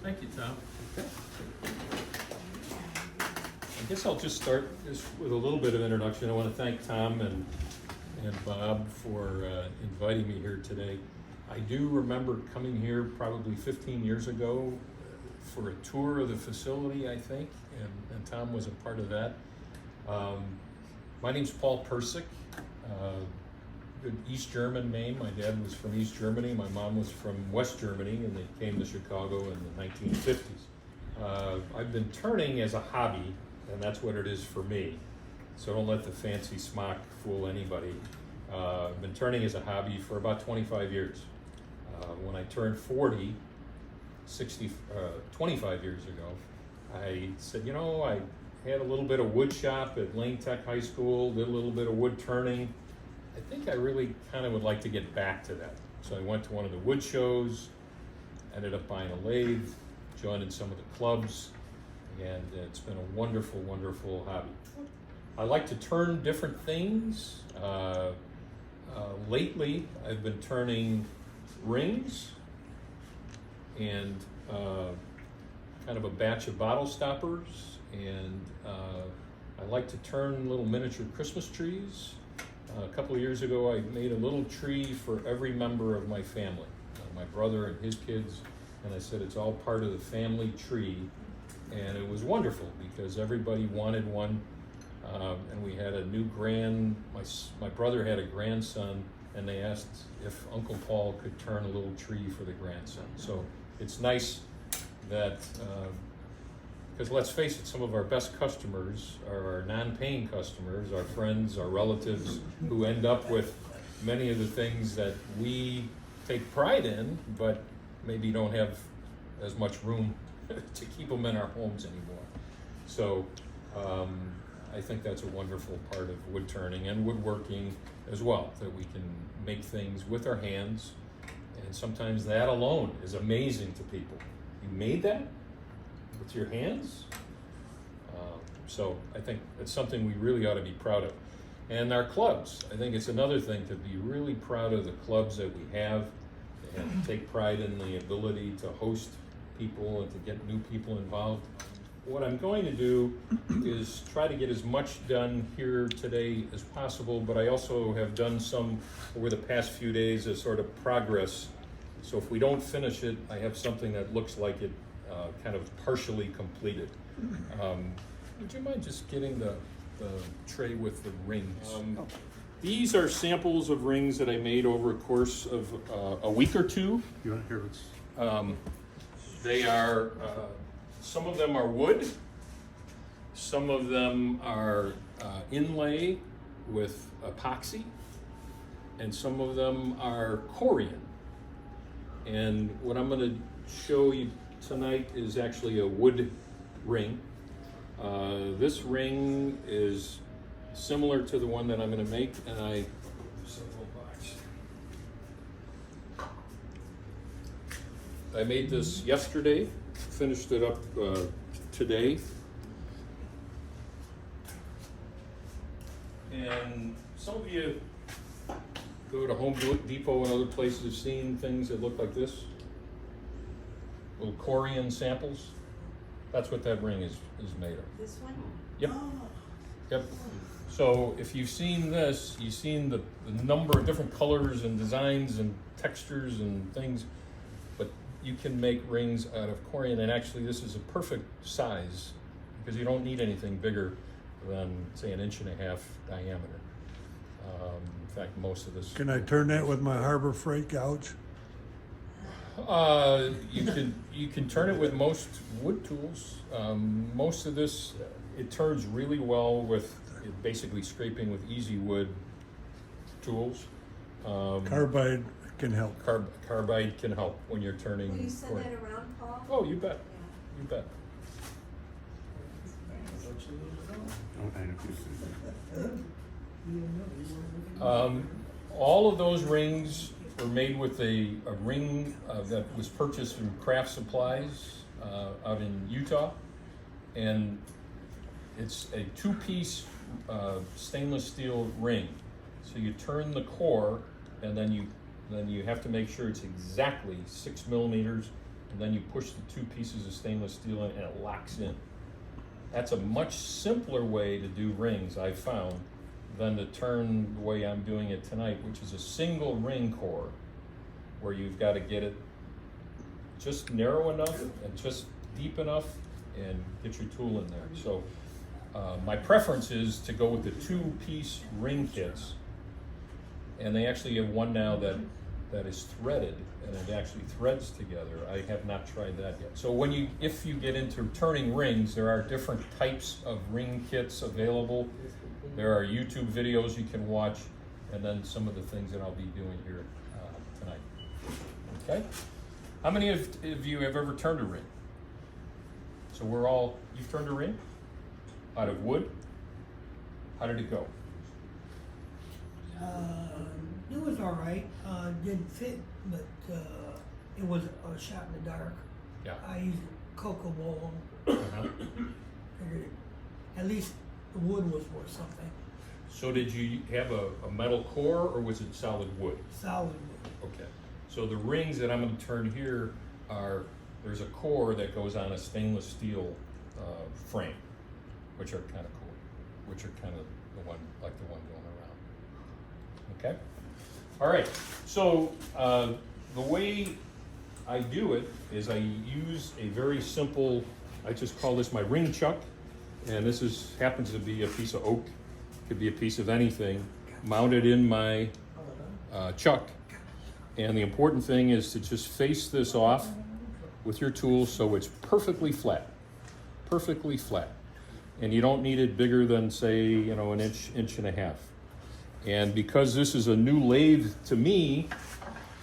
Thank you, Tom. I guess I'll just start this with a little bit of introduction. I want to thank Tom and Bob for inviting me here today. I do remember coming here probably 15 years ago for a tour of the facility, I think, and Tom was a part of that. My name's Paul Pyrcik, good East German name. My dad was from East Germany, my mom was from West Germany, and they came to Chicago in the 1950s. I've been turning as a hobby, and that's what it is for me. So don't let the fancy smock fool anybody. I've been turning as a hobby for about 25 years. When I turned 40, 25 years ago, I said, you know, I had a little bit of wood shop at Lane Tech High School, did a little bit of wood turning. I think I really kind of would like to get back to that. So I went to one of the wood shows, ended up buying a lathe, joined in some of the clubs, and it's been a wonderful, wonderful hobby. I like to turn different things. Lately, I've been turning rings and kind of a batch of bottle stoppers, and I like to turn little miniature Christmas trees. A couple of years ago, I made a little tree for every member of my family, my brother and his kids, and I said it's all part of the family tree, and it was wonderful because everybody wanted one, and we had a new my brother had a grandson, and they asked if Uncle Paul could turn a little tree for the grandson. So it's nice that, because let's face it, some of our best customers are our non-paying customers, our friends, our relatives, who end up with many of the things that we take pride in, but maybe don't have as much room to keep them in our homes anymore. So I think that's a wonderful part of wood turning and woodworking as well, that we can make things with our hands, and sometimes that alone is amazing to people. You made that with your hands? So I think it's something we really ought to be proud of. And our clubs, I think it's another thing to be really proud of the clubs that we have, and take pride in the ability to host people and to get new people involved. What I'm going to do is try to get as much done here today as possible, but I also have done some over the past few days as sort of progress. So if we don't finish it, I have something that looks like it kind of partially completed. Would you mind just getting the tray with the rings? These are samples of rings that I made over a course of a week or two. You want to hear what's... They are, some of them are wood, some of them are inlay with epoxy, and some of them are Corian. And what I'm going to show you tonight is actually a wood ring. This ring is similar to the one that I'm going to make, and I made this yesterday, finished it up today. And some of you go to Home Depot and other places have seen things that look like this. Little Corian samples. That's what that ring is made of. This one? Yep. Oh. Yep. So if you've seen this, you've seen the number of different colors and designs and textures and things, but you can make rings out of Corian, and actually this is a perfect size because you don't need anything bigger than, say, 1.5 inches diameter. In fact, most of this... Can I turn that with my Harbor Freight gouge? You can turn it with most wood tools. Most of this, it turns really well with basically scraping with easy wood tools. Carbide can help. Carbide can help when you're turning. Will you send that around, Paul? Oh, you bet. Yeah. You bet. All of those rings were made with a ring that was purchased from Craft Supplies out in Utah, and it's a two-piece stainless steel ring. So you turn the core, and then you have to make sure it's exactly 6 millimeters, and then you push the two pieces of stainless steel in and it locks in. That's a much simpler way to do rings, I've found, than to turn the way I'm doing it tonight, which is a single ring core, where you've got to get it just narrow enough and just deep enough and get your tool in there. So my preference is to go with the two-piece ring kits, and they actually have one now that is threaded, and it actually threads together. I have not tried that yet. So if you get into turning rings, there are different types of ring kits available. There are YouTube videos you can watch, and then some of the things that I'll be doing here tonight. Okay? How many of you have ever turned a ring? So you've turned a ring? Out of wood? How did it go? It was all right. Didn't fit, but it was a shot in the dark. Yeah. I used Cocobolo. Uh-huh. Figured at least the wood was worth something. So did you have a metal core, or was it solid wood? Solid wood. Okay. So the rings that I'm going to turn here there's a core that goes on a stainless steel frame, which are kind of cool, which are kind of the one going around. Okay? All right. So the way I do it is I use a very simple, I just call this my ring chuck, and this happens to be a piece of oak, could be a piece of anything, mounted in my chuck. And the important thing is to just face this off with your tool so it's perfectly flat. And you don't need it bigger than, say, an inch and a half. And because this is a new lathe to me,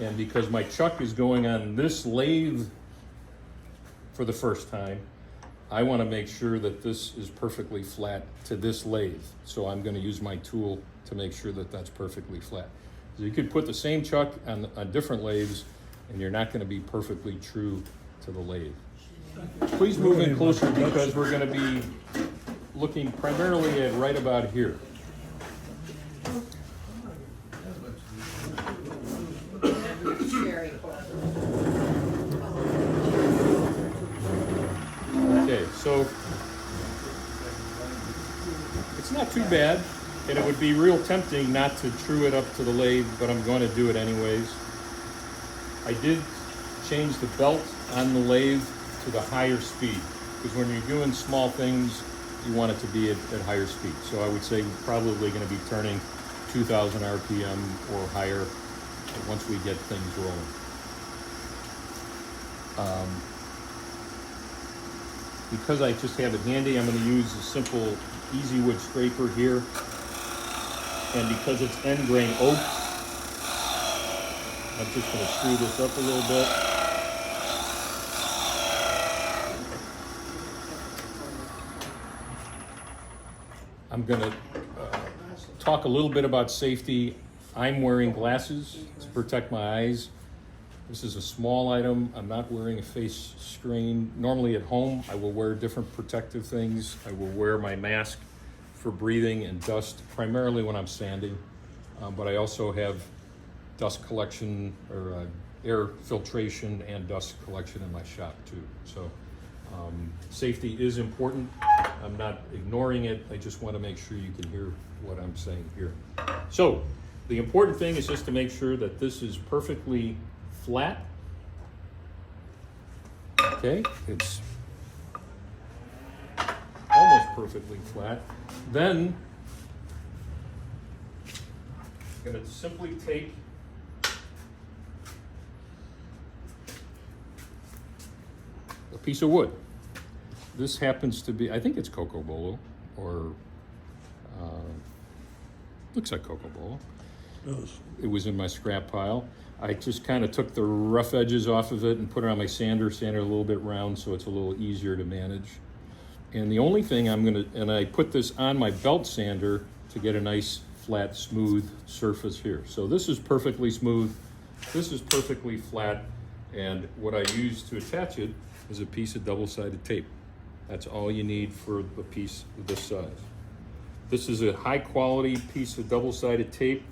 and because my chuck is going on this lathe for the first time, I want to make sure that this is perfectly flat to this lathe. So I'm going to use my tool to make sure that that's perfectly flat. So you could put the same chuck on different lathes, and you're not going to be perfectly true to the lathe. Please move in closer, because we're going to be looking primarily at right about here. Okay, so it's not too bad, and it would be real tempting not to true it up to the lathe, but I'm going to do it anyways. I did change the belt on the lathe to the higher speed, because when you're doing small things, you want it to be at higher speed. So I would say we're probably going to be turning 2,000 RPM or higher once we get things rolling. Because I just have it handy, I'm going to use a simple easy wood scraper here. And because it's end grain oak, I'm just going to screw this up a little bit. I'm going to talk a little bit about safety. I'm wearing glasses to protect my eyes. This is a small item. I'm not wearing a face screen. Normally at home, I will wear different protective things. I will wear my mask for breathing and dust, primarily when I'm sanding. But I also have dust collection or air filtration and dust collection in my shop too. So safety is important. I'm not ignoring it. I just want to make sure you can hear what I'm saying here. So the important thing is just to make sure that this is perfectly flat. Okay, it's almost perfectly flat. Then I'm going to simply take a piece of wood. This happens to be, I think it's Cocobolo, or looks like Cocobolo. It was in my scrap pile. I just kind of took the rough edges off of it and put it on my sander a little bit round so it's a little easier to manage. And the only thing and I put this on my belt sander to get a nice flat, smooth surface here. So this is perfectly smooth, this is perfectly flat, and what I use to attach it is a piece of double-sided tape. That's all you need for a piece of this size. This is a high-quality piece of double-sided tape,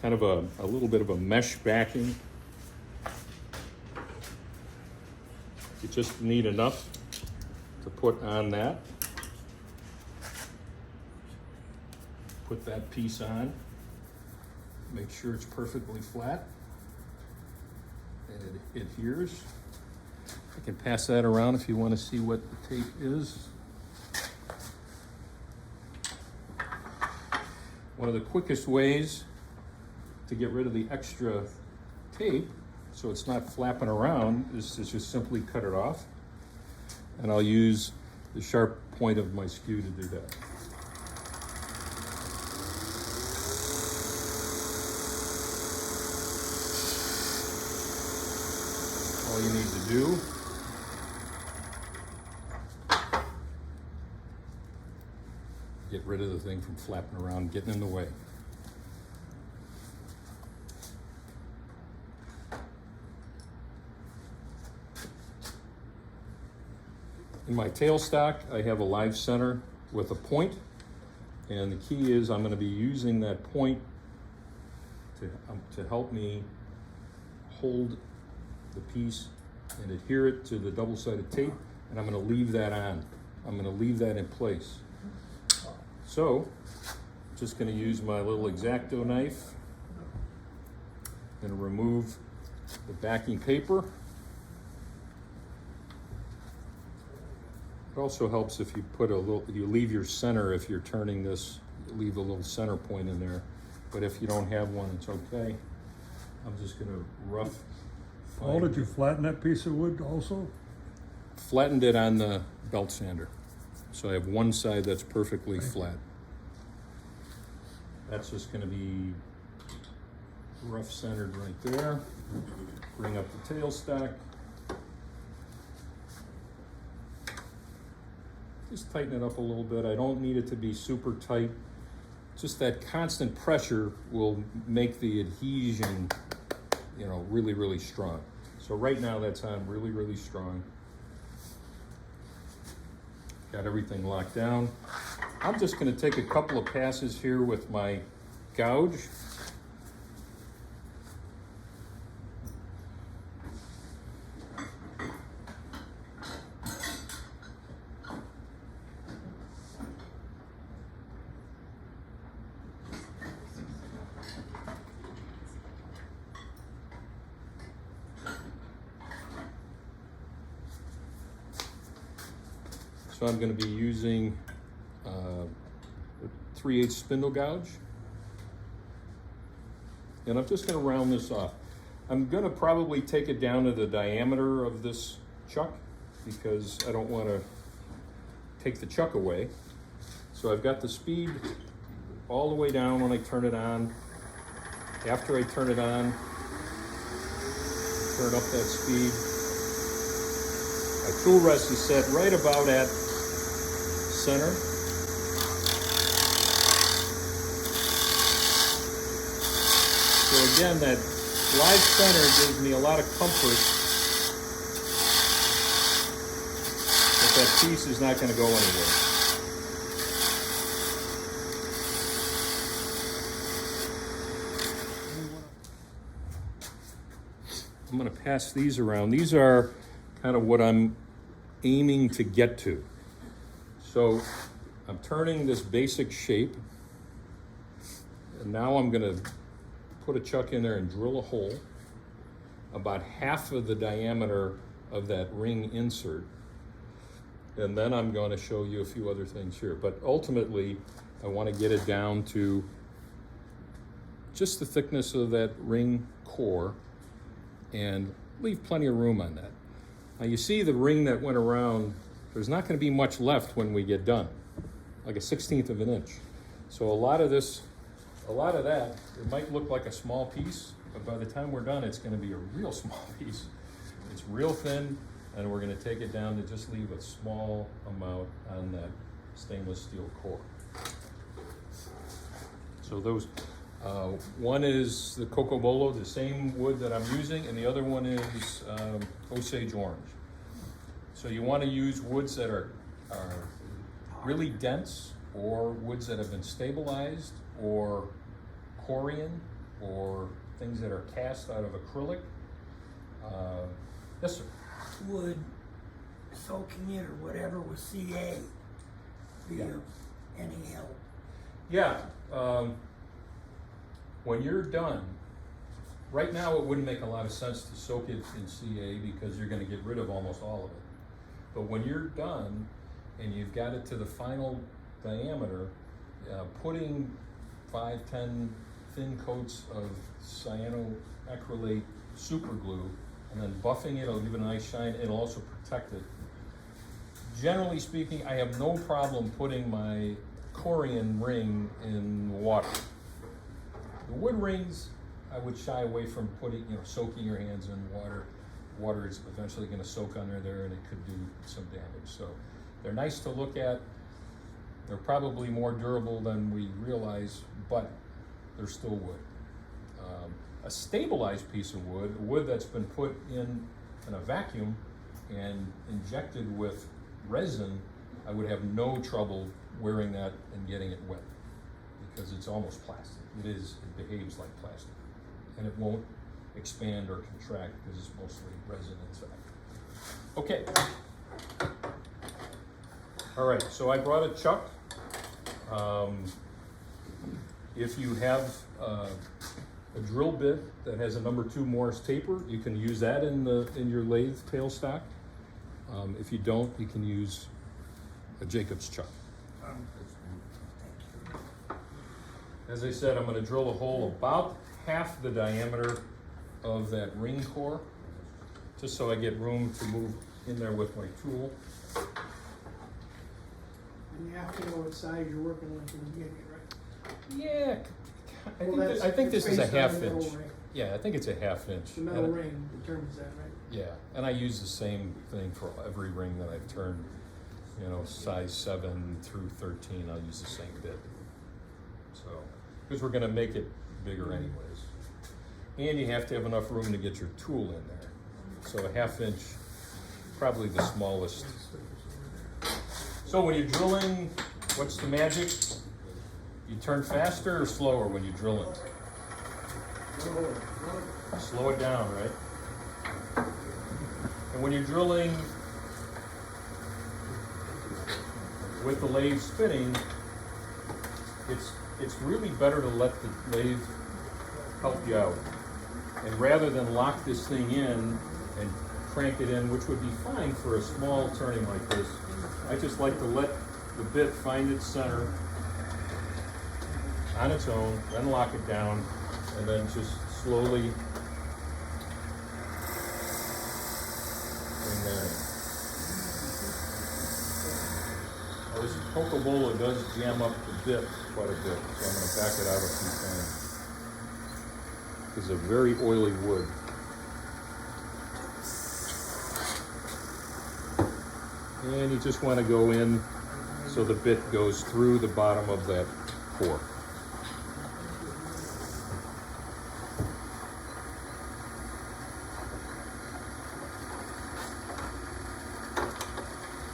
kind of a little bit of a mesh backing. You just need enough to put on that. Put that piece on. Make sure it's perfectly flat. And it adheres. I can pass that around if you want to see what the tape is. One of the quickest ways to get rid of the extra tape so it's not flapping around is to just simply cut it off. And I'll use the sharp point of my skew to do that. All you need to do get rid of the thing from flapping around, getting in the way. In my tailstock, I have a live center with a point, and the key is I'm going to be using that point to help me hold the piece and adhere it to the double-sided tape, and I'm going to leave that on. I'm going to leave that in place. So, I'm just going to use my little X-Acto knife and remove the backing paper. It also helps if you put a little, you leave your center, if you're turning this, leave a little center point in there. But if you don't have one, it's okay. I'm just going to rough. Paul, did you flatten that piece of wood also? Flattened it on the belt sander. So I have one side that's perfectly flat. That's just going to be rough centered right there. Bring up the tailstock. Just tighten it up a little bit. I don't need it to be super tight. Just that constant pressure will make the adhesion, you know, really, really strong. So right now that's on really, really strong. Got everything locked down. I'm just going to take a couple of passes here with my gouge. So I'm going to be using a 3/8 spindle gouge. And I'm just going to round this off. I'm going to probably take it down to the diameter of this chuck because I don't want to take the chuck away. So I've got the speed all the way down when I turn it on. After I turn it on, turn up that speed. My tool rest is set right about at center. So again, that live center gives me a lot of comfort that piece is not going to go anywhere. I'm going to pass these around. These are kind of what I'm aiming to get to. So I'm turning this basic shape, and now I'm going to put a chuck in there and drill a hole about half of the diameter of that ring insert. And then I'm going to show you a few other things here. But ultimately, I want to get it down to just the thickness of that ring core and leave plenty of room on that. Now you see the ring that went around, there's not going to be much left when we get done, like a 1/16 of an inch. So a lot of that, it might look like a small piece, but by the time we're done, it's going to be a real small piece. It's real thin, and we're going to take it down to just leave a small amount on that stainless steel core. So those, one is the Cocobolo, the same wood that I'm using, and the other one is Osage orange. So you want to use woods that are really dense, or woods that have been stabilized, or Corian, or things that are cast out of acrylic. Yes, sir. Would soaking it or whatever with CA be Yeah. of any help? Yeah, when you're done, right now it wouldn't make a lot of sense to soak it in CA because you're gonna get rid of almost all of it. But when you're done and you've got it to the final diameter, putting 5-10 thin coats of cyanoacrylate super glue and then buffing it, it'll give it a nice shine, it'll also protect it. Generally speaking, I have no problem putting my Corian ring in water. The wood rings, I would shy away from putting, soaking your hands in water. Water is eventually gonna soak under there and it could do some damage. So they're nice to look at. They're probably more durable than we realize, but they're still wood. A stabilized piece of wood that's been put in a vacuum and injected with resin, I would have no trouble wearing that and getting it wet because it's almost plastic. It behaves like plastic and it won't expand or contract because it's mostly resin inside. Okay. All right, so I brought a chuck. If you have a drill bit that has a number 2 Morse taper, you can use that in your lathe tailstock. If you don't, you can use a Jacob's chuck. As I said, I'm going to drill a hole about half the diameter of that ring core, just so I get room to move in there with my tool. And you have to know what size you're working with in the beginning, right? Yeah, I think this is a based on half the metal inch. ring. Yeah, I think it's a half inch. The metal ring determines that, right? Yeah, and I use the same thing for every ring that I've turned, size 7 through 13, I'll use the same bit. So, because we're gonna make it bigger anyways. And you have to have enough room to get your tool in there. So a half inch, probably the smallest. So when you're drilling, what's the magic? You turn faster or slower when you're drilling? Slow it down, right? And when you're drilling with the lathe spinning, it's really better to let the lathe help you out. And rather than lock this thing in and crank it in, which would be fine for a small turning like this, I just like to let the bit find its center on its own, then lock it down, and then just slowly bring that in. Now this Cocobolo does jam up the bit quite a bit, so I'm going to back it out a few times. It's a very oily wood. And you just want to go in so the bit goes through the bottom of that core.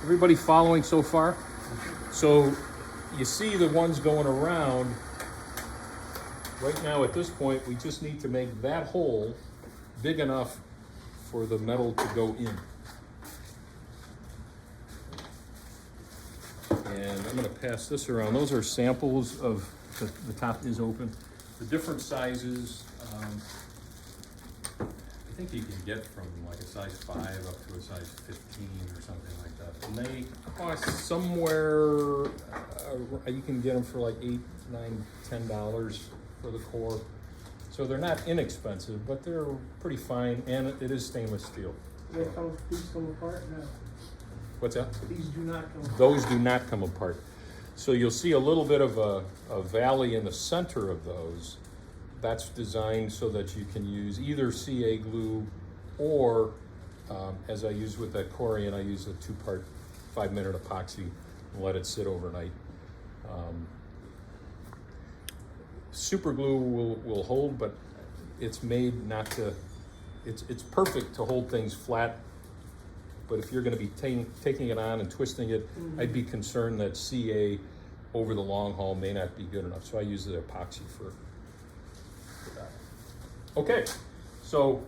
Everybody following so far? So you see the ones going around. Right now at this point, we just need to make that hole big enough for the metal to go in. And I'm gonna pass this around. Those are samples of, the top is open. The different sizes, I think you can get from like a size 5 up to a size 15 or something like that. And they cost somewhere, you can get them for like $8, $9, $10 for the core. So they're not inexpensive, but they're pretty fine, and it is stainless steel. These come apart? No. What's that? These do not come apart. Those do not come apart. So you'll see a little bit of a valley in the center of those. That's designed so that you can use either CA glue or, as I use with that Corian, I use a 2-part 5-minute epoxy and let it sit overnight. Super glue will hold, but it's made not to, it's perfect to hold things flat. But if you're going to be taking it on and twisting it, I'd be concerned that CA over the long haul may not be good enough. So I use the epoxy for that. Okay, so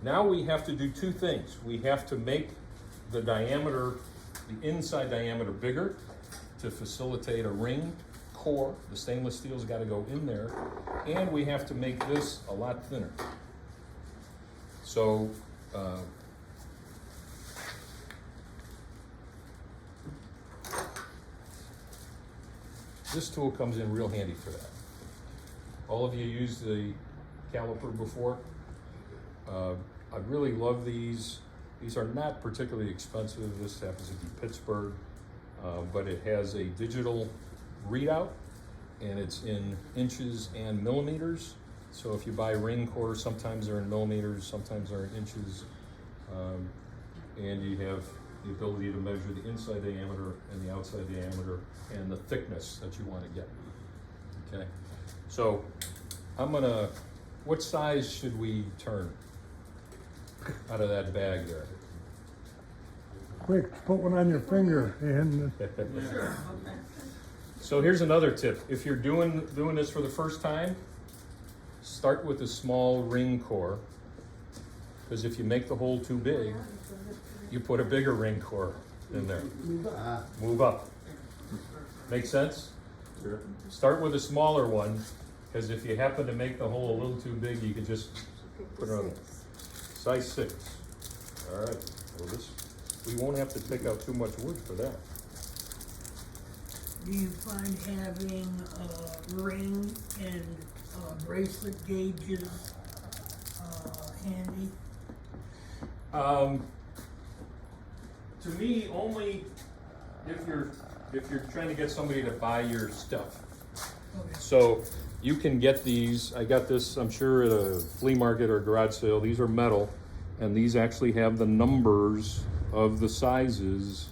Now we have to do two things. We have to make the diameter, the inside diameter bigger to facilitate a ring core. The stainless steel's got to go in there, and we have to make this a lot thinner. So this tool comes in real handy for that. All of you used the caliper before. I really love these. These are not particularly expensive. This happens to be Pittsburgh, but it has a digital readout, and it's in inches and millimeters. So if you buy ring cores, sometimes they're in millimeters, sometimes they're in inches, and you have the ability to measure the inside diameter and the outside diameter and the thickness that you want to get. Okay, so what size should we turn out of that bag there? Quick, put one on your finger and So here's another tip. If you're doing this for the first time, start with a small ring core, because if you make the hole too big, you put a bigger ring core in there. Move up. Make sense? Sure. Start with a smaller one, because if you happen to make the hole a little too big, you can just put it on size 6. All right. Well, we won't have to take out too much wood for that. Do you find having a ring and bracelet gauges handy? To me, only if you're trying to get somebody to buy your stuff. Okay. So you can get these. I got this, I'm sure, at a flea market or garage sale. These are metal, and these actually have the numbers of the sizes.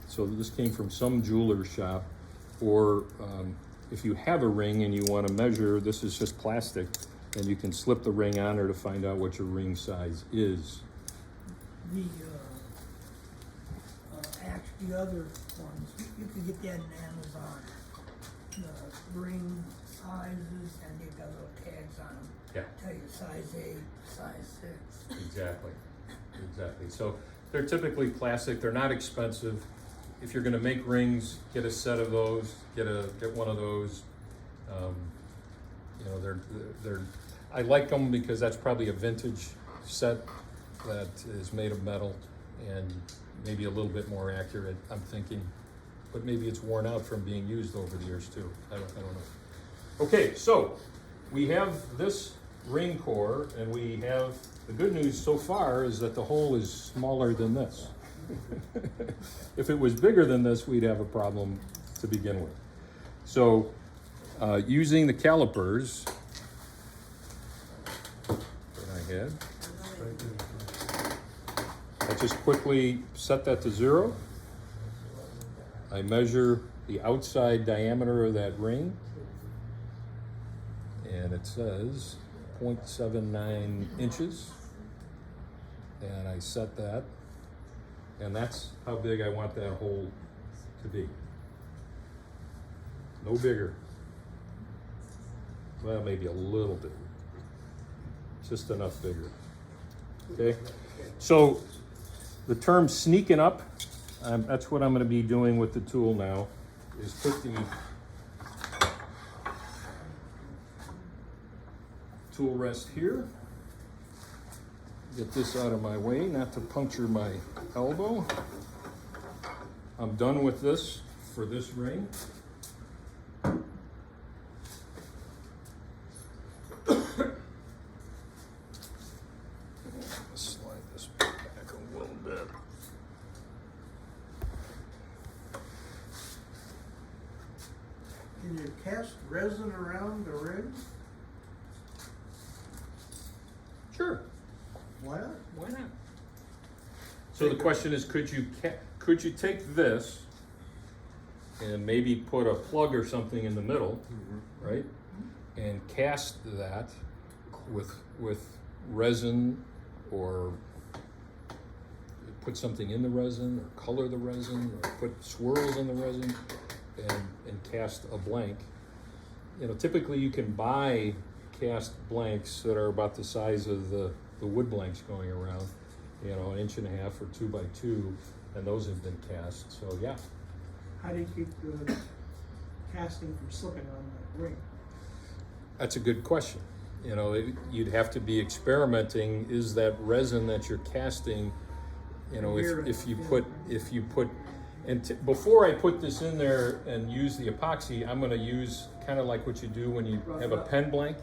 So this came from some jeweler shop. Or if you have a ring and you want to measure, this is just plastic, and you can slip the ring on there to find out what your ring size is. The other ones, you can get that in Amazon. The ring sizes, and they've got little tags on them. Yeah. Tell you size 8, size 6. Exactly. So they're typically plastic. They're not expensive. If you're going to make rings, get a set of those. Get one of those. You know, they're. I like them because that's probably a vintage set that is made of metal and maybe a little bit more accurate, I'm thinking, but maybe it's worn out from being used over the years too. I don't know. Okay, so we have this ring core, and we have, the good news so far is that the hole is smaller than this. If it was bigger than this, we'd have a problem to begin with. So using the calipers that I had, I just quickly set that to 0. I measure the outside diameter of that ring, and it says 0.79 inches, and I set that, and that's how big I want that hole to be. No bigger. Well, maybe a little bit. Just enough bigger. Okay? So the term sneaking up, that's what I'm going to be doing with the tool now, is put the tool rest here. Get this out of my way, not to puncture my elbow. I'm done with this for this ring. Slide this back a little bit. Can you cast resin around the ring? Sure. Why not? Why not? So the question is, could you take this and maybe put a plug or something in the middle, right? And cast that with resin, or put something in the resin, or color the resin, or put swirls in the resin, and cast a blank. You know, typically you can buy cast blanks that are about the size of the the wood blanks going around, you know, 1.5 inches or 2 by 2, and those have been cast, so yeah. How do you keep the casting from slipping on the ring? That's a good question. You know, you'd have to be experimenting. Is that resin that you're casting, you know, if you put, and before I put this in there and use the epoxy, I'm gonna use kind of like what you do when you have a pen blank.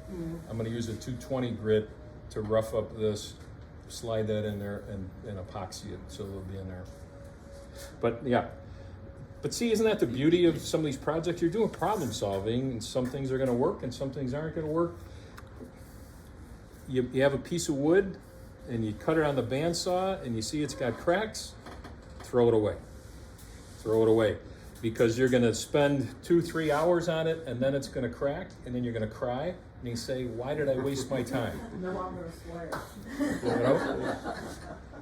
I'm gonna use a 220 grit to rough up this, slide that in there and epoxy it so it'll be in there. But yeah. But see, isn't that the beauty of some of these projects? You're doing problem solving, and some things are gonna work and some things aren't gonna work. You have a piece of wood and you cut it on the bandsaw and you see it's got cracks, throw it away. Throw it away. Because you're gonna spend 2-3 hours on it and then it's gonna crack and then you're gonna cry and you say, why did I waste my time? No, I'm gonna swear. You know?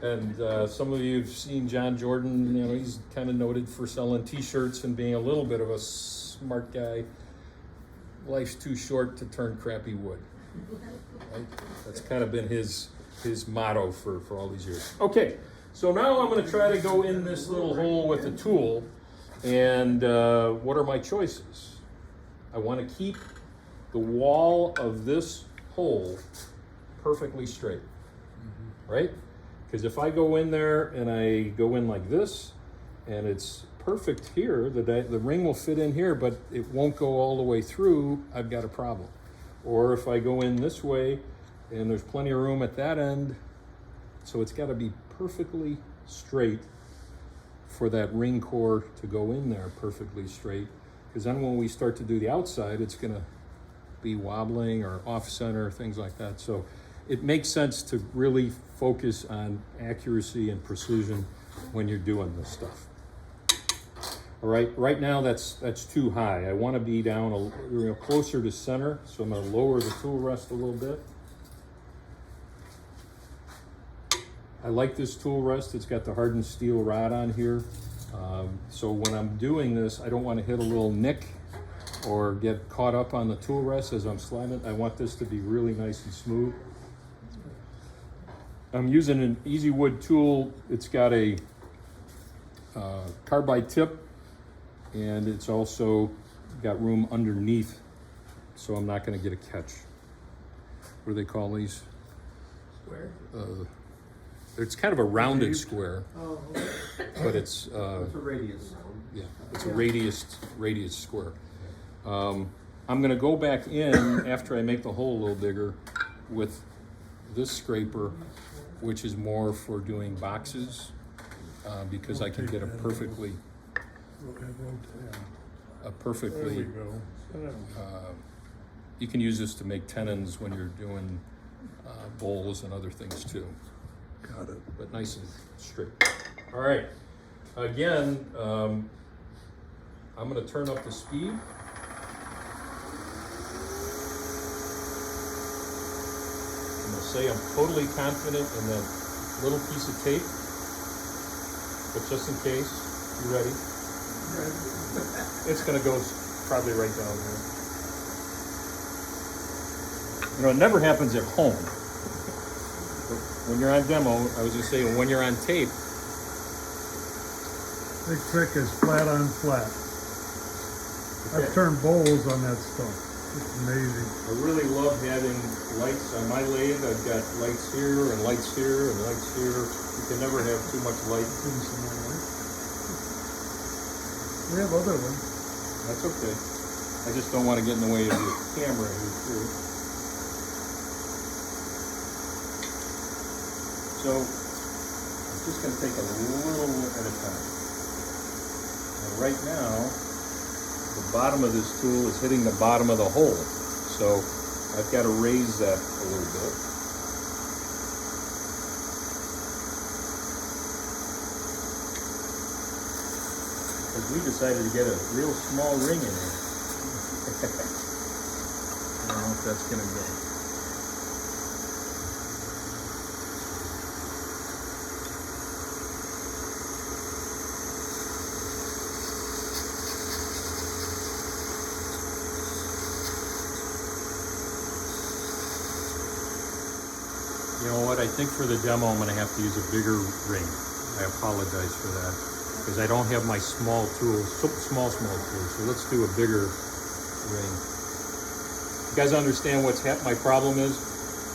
And some of you have seen John Jordan, you know, he's kind of noted for selling t-shirts and being a little bit of a smart guy. Life's too short to turn crappy wood. Right? That's kind of been his motto for all these years. Okay, so now I'm going to try to go in this little hole with a tool, and what are my choices? I want to keep the wall of this hole perfectly straight, right? Because if I go in there and I go in like this, and it's perfect here, the ring will fit in here, but it won't go all the way through, I've got a problem. Or if I go in this way, and there's plenty of room at that end, so it's got to be perfectly straight for that ring core to go in there perfectly straight, because then when we start to do the outside, it's going to be wobbling or off-center, things like that. So it makes sense to really focus on accuracy and precision when you're doing this stuff. All right, right now that's too high. I want to be down closer to center, so I'm going to lower the tool rest a little bit. I like this tool rest. It's got the hardened steel rod on here. So when I'm doing this, I don't want to hit a little nick or get caught up on the tool rest as I'm sliding it. I want this to be really nice and smooth. I'm using an Easy Wood tool. It's got a carbide tip, and it's also got room underneath, so I'm not going to get a catch. What do they call these? Square? It's kind of a rounded square, Oh, okay. but it's It's a radius. yeah, it's a radius square. I'm going to go back in after I make the hole a little bigger with this scraper, which is more for doing boxes, because I can get a perfectly. There we go. You can use this to make tenons when you're doing bowls and other things too. Got it. But nice and straight. All right. Again, I'm going to turn up the speed. I'm going to say I'm totally confident in that little piece of tape, but just in case, you ready? It's going to go probably right down there. You know, it never happens at home. When you're on demo, I was just saying, when you're on tape. Big trick is flat on flat. I've turned bowls on that stuff. It's amazing. I really love having lights on my lathe. I've got lights here and lights here and lights here. You can never have too much light. Give me some more light. We have other ones. That's okay. I just don't want to get in the way of your camera here too. So I'm just going to take a little at a time. Now, right now, the bottom of this tool is hitting the bottom of the hole. So I've got to raise that a little bit. Because we decided to get a real small ring in here. I don't know if that's going to go. You know what, I think for the demo, I'm gonna have to use a bigger ring. I apologize for that, because I don't have my small tools, small tools, so let's do a bigger ring. You guys understand my problem is?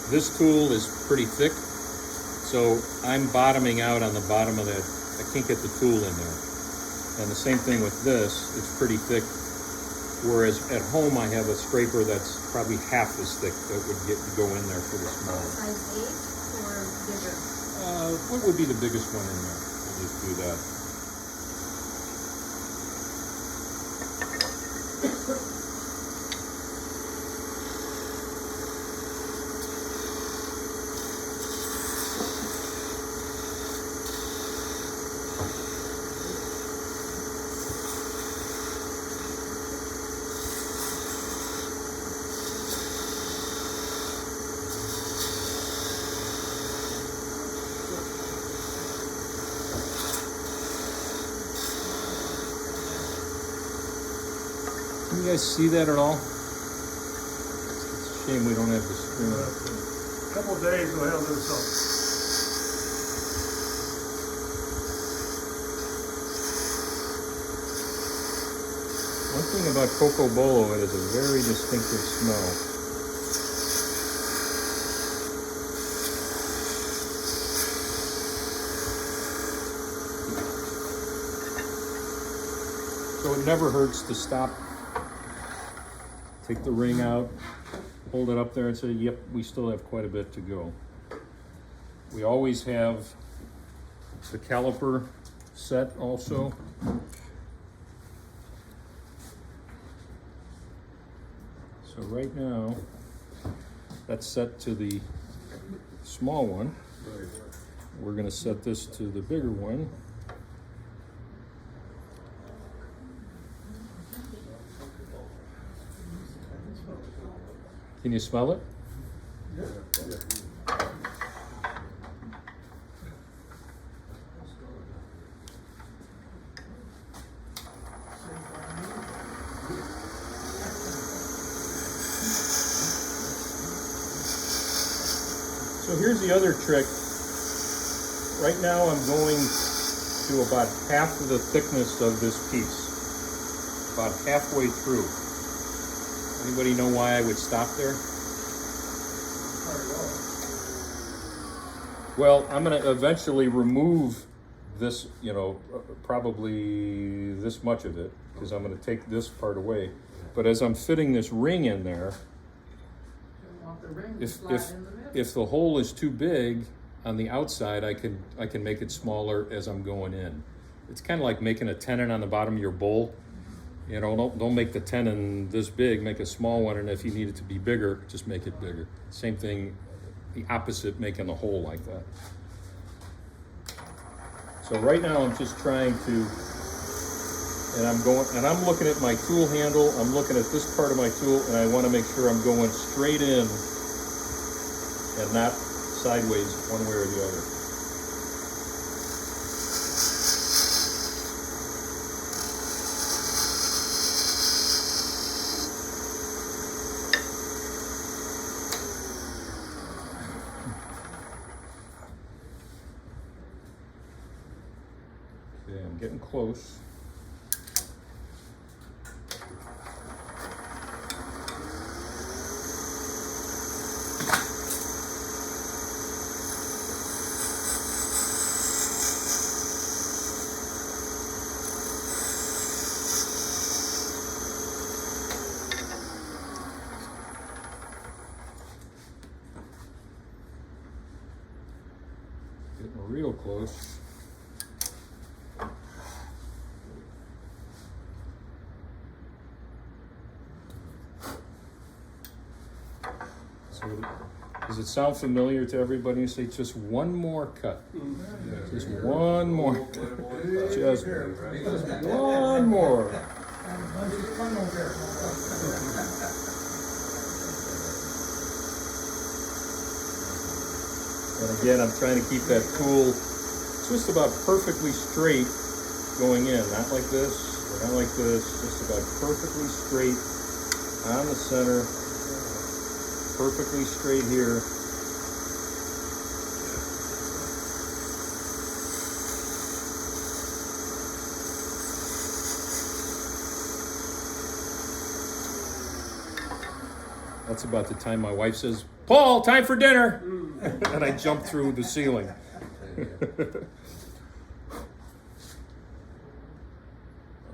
This tool is pretty thick, so I'm bottoming out on the bottom of that. I can't get the tool in there. And the same thing with this, it's pretty thick. Whereas at home, I have a scraper that's probably half as thick that would go in there for the small. Size 8 or bigger? What would be the biggest one in there? We'll just do that. Can you guys see that at all? It's a shame we don't have the screen. Couple days we'll have this up. One thing about Cocobolo, it is a very distinctive smell. So it never hurts to stop, take the ring out, hold it up there and say, yep, we still have quite a bit to go. We always have the caliper set also. So right now, that's set to the small one. We're gonna set this to the bigger one. Can you smell it? So here's the other trick. Right now I'm going to about half of the thickness of this piece, about halfway through. Anybody know why I would stop there? Well, I'm going to eventually remove this, you know, probably this much of it, because I'm going to take this part away. But as I'm fitting this ring in there, if the hole is too big on the outside, I can make it smaller as I'm going in. It's kind of like making a tenon on the bottom of your bowl. You know, don't make the tenon this big, make a small one, and if you need it to be bigger, just make it bigger. Same thing, the opposite, making the hole like that. So right now I'm just trying to, and I'm looking at my tool handle, I'm looking at this part of my tool, and I want to make sure I'm going straight in and not sideways one way or the other. Okay, I'm getting close. Getting real close. So, does it sound familiar to everybody? You say just one more cut. Just one more. Just one more. And again, I'm trying to keep that tool just about perfectly straight going in. Not like this, or not like this, just about perfectly straight on the center. Perfectly straight here. that's about the time my wife says, "Paul, time for dinner," and I jump through the ceiling.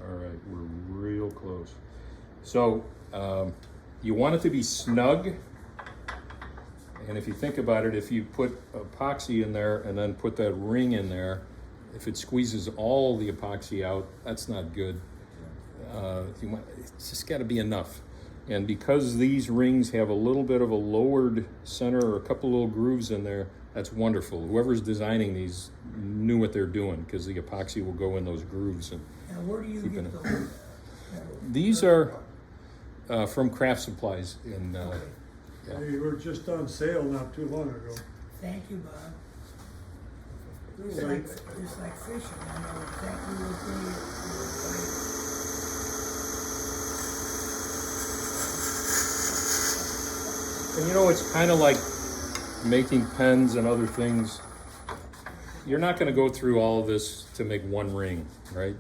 All right, we're real close. So you want it to be snug, and if you think about it, if you put epoxy in there and then put that ring in there, if it squeezes all the epoxy out, that's not good. It's just got to be enough. And because these rings have a little bit of a lowered center or a couple little grooves in there, that's wonderful. Whoever's designing these knew what they're doing, because the epoxy will go in those grooves. And Now, where do you Keeping get it. those? these are from Craft Supplies in yeah. They were just on sale not too long ago. Thank you, Bob. It's They're like, like- it's like fishing, I know exactly what And you know, it's kind of like making pens and other things. You're not going to go through all of this to make one ring, right?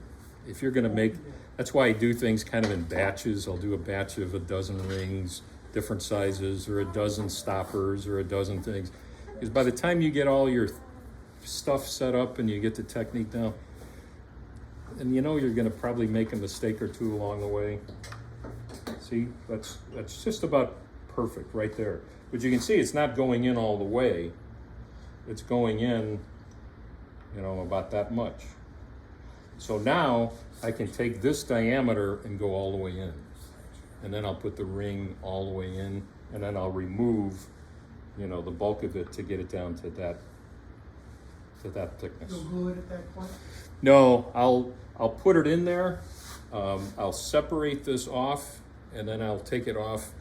If you're going to make, that's why I do things kind of in batches. I'll do a batch of a dozen rings, different sizes, or a dozen stoppers, or a dozen things. Because by the time you get all your stuff set up and you get the technique down, and you know you're going to probably make a mistake or two along the way. See, that's just about perfect right there. But you can see it's not going in all the way. It's going in, you know, about that much. So now I can take this diameter and go all the way in. And then I'll put the ring all the way in, and then I'll remove, you know, the bulk of it to get it down to that thickness. You'll glue it at that point? No, I'll put it in there. I'll separate this off, and then I'll take it off,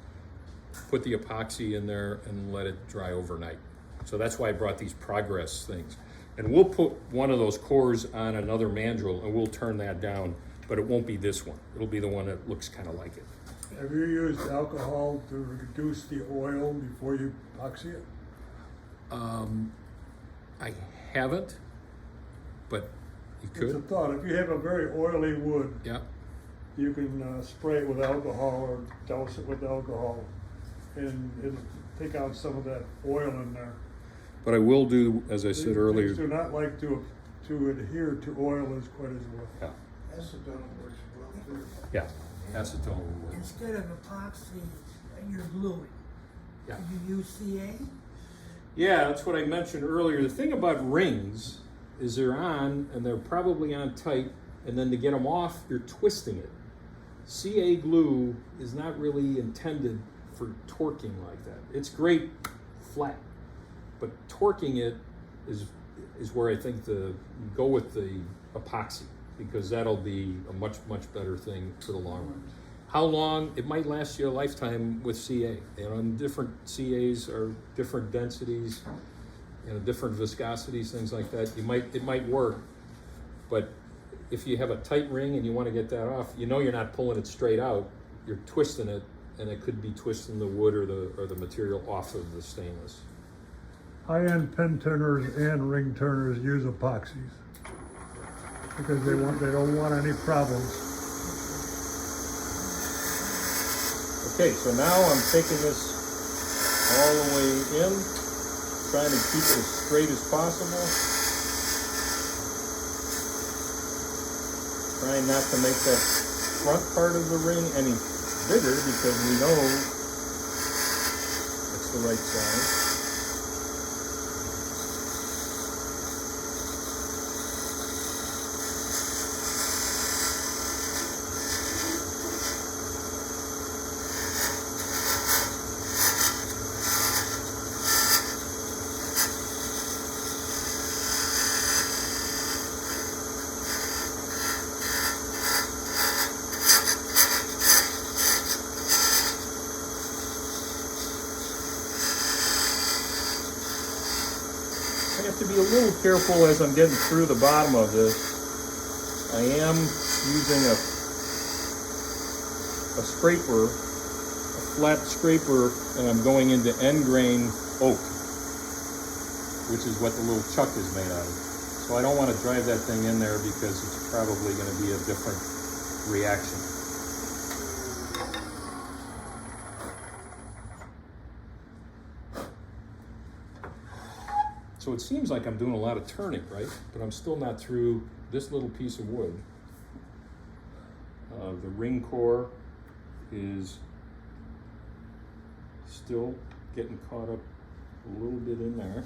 put the epoxy in there, and let it dry overnight. So that's why I brought these progress things. And we'll put one of those cores on another mandrel, and we'll turn that down, but it won't be this one. It'll be the one that looks kind of like it. Have you used alcohol to reduce the oil before you epoxy it? I haven't, but you It's a could. thought. If you have a very oily wood, Yeah. you can spray it with alcohol or douse it with alcohol, and it'll take out some of that oil in there. But I will do, as I said These earlier. do not like to adhere to oil as quite as well. Yeah. Acetone works well too. Yeah. Acetone will. Instead of epoxy, you're gluing. Yeah. Did you use CA? Yeah, that's what I mentioned earlier. The thing about rings is they're on, and they're probably on tight, and then to get them off, you're twisting it. CA glue is not really intended for torquing like that. It's great flat, but torquing it is where I think go with the epoxy, because that'll be a much better thing for the long run. How long? It might last you a lifetime with CA. You know, and different CAs are different densities, you know, different viscosities, things like that. It might work, but if you have a tight ring and you want to get that off, you know you're not pulling it straight out. You're twisting it, and it could be twisting the wood or the material off of the stainless. High-end pen turners and ring turners use epoxies because they don't want any problems. Okay, so now I'm taking this all the way in, trying to keep it as straight as possible. Trying not to make that front part of the ring any bigger, because we know it's the right size. I have to be a little careful as I'm getting through the bottom of this. I am using a scraper, a flat scraper, and I'm going into end grain oak, which is what the little chuck is made out of. So I don't want to drive that thing in there, because it's probably going to be a different reaction. So it seems like I'm doing a lot of turning, right? But I'm still not through this little piece of wood. The ring core is still getting caught up a little bit in there.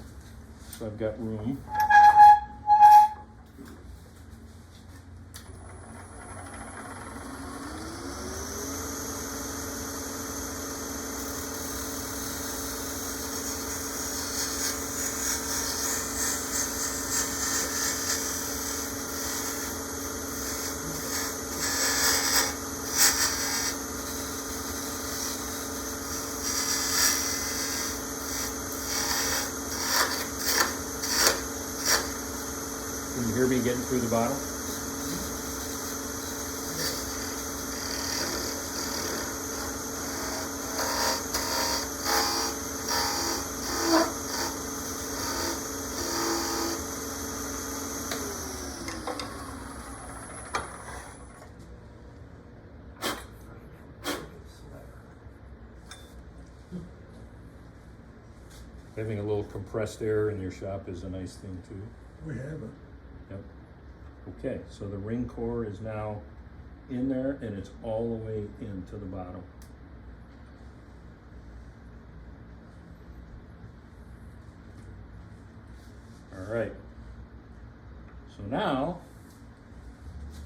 So I've got room. Can you hear me getting through the bottom? Having a little compressed air in your shop is a nice thing too. We have it. Yep. Okay, so the ring core is now in there and it's all the way into the bottom. All right. So now,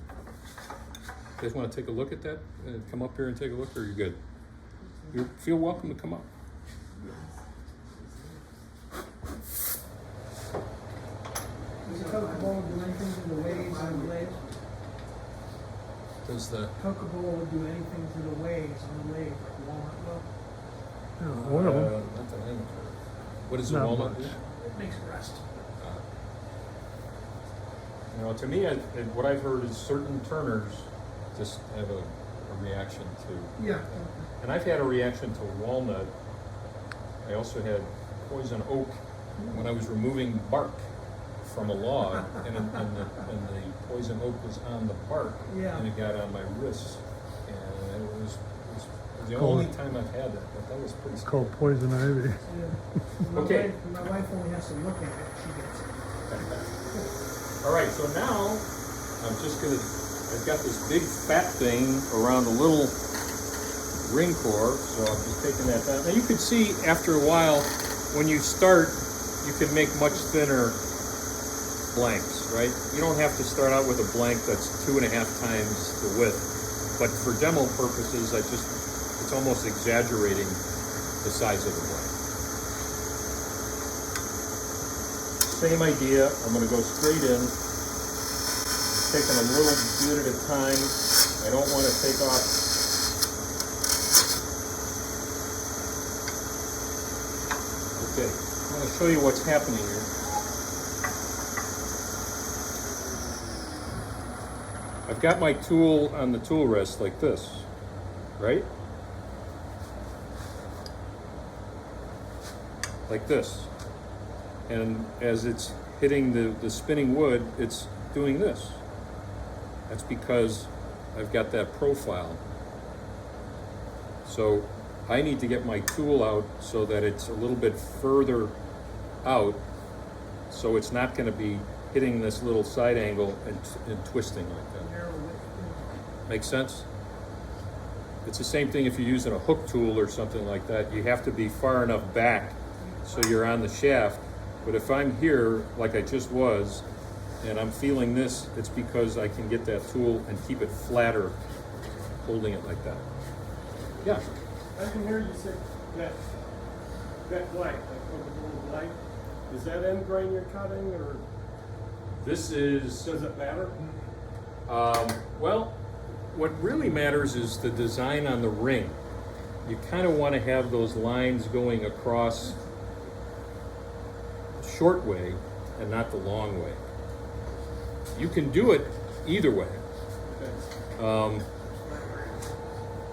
you guys want to take a look at that and come up here and take a look, or you're good? You feel welcome to come up. Does the Cocobolo do anything to the waves on the blades? Does the Cocobolo do anything to the waves on the blade like walnut will? Yeah, one of them. not that I know. What does the Not walnut much. do? It makes rust. You know, to me, what I've heard is certain turners just have a reaction to, Yeah. and I've had a reaction to walnut. I also had poison oak when I was removing bark from a log, and the poison oak was on the bark, Yeah. and it got on my wrists, and it was the Cold. only time I've had that, but that was pretty It's scary. called poison ivy. Yeah. Okay. My wife only has to look at it, she gets it. All right, so now I'm just gonna, I've got this big fat thing around a little ring core, so I'm just taking that down. Now you can see after a while, when you start, you can make much thinner blanks, right? You don't have to start out with a blank that's 2.5 times the width, but for demo purposes, it's almost exaggerating the size of the blank. Same idea, I'm gonna go straight in, taking a little bit at a time. I don't wanna take off. Okay, I'm gonna show you what's happening here. I've got my tool on the tool rest like this, right? Like this. And as it's hitting the spinning wood, it's doing this. That's because I've got that profile. So I need to get my tool out so that it's a little bit further out, so it's not going to be hitting this little side angle and twisting like that. Narrow width. Make sense? It's the same thing if you're using a hook tool or something like that. You have to be far enough back so you're on the shaft. But if I'm here, like I just was, and I'm feeling this, it's because I can get that tool and keep it flatter, holding it like that. Yeah. I can hear you say that blank, that Cocobolo blank. Is that end grain you're cutting, or This is, does it matter? well, what really matters is the design on the ring. You kind of want to have those lines going across the short way and not the long way. You can do it either way. Okay.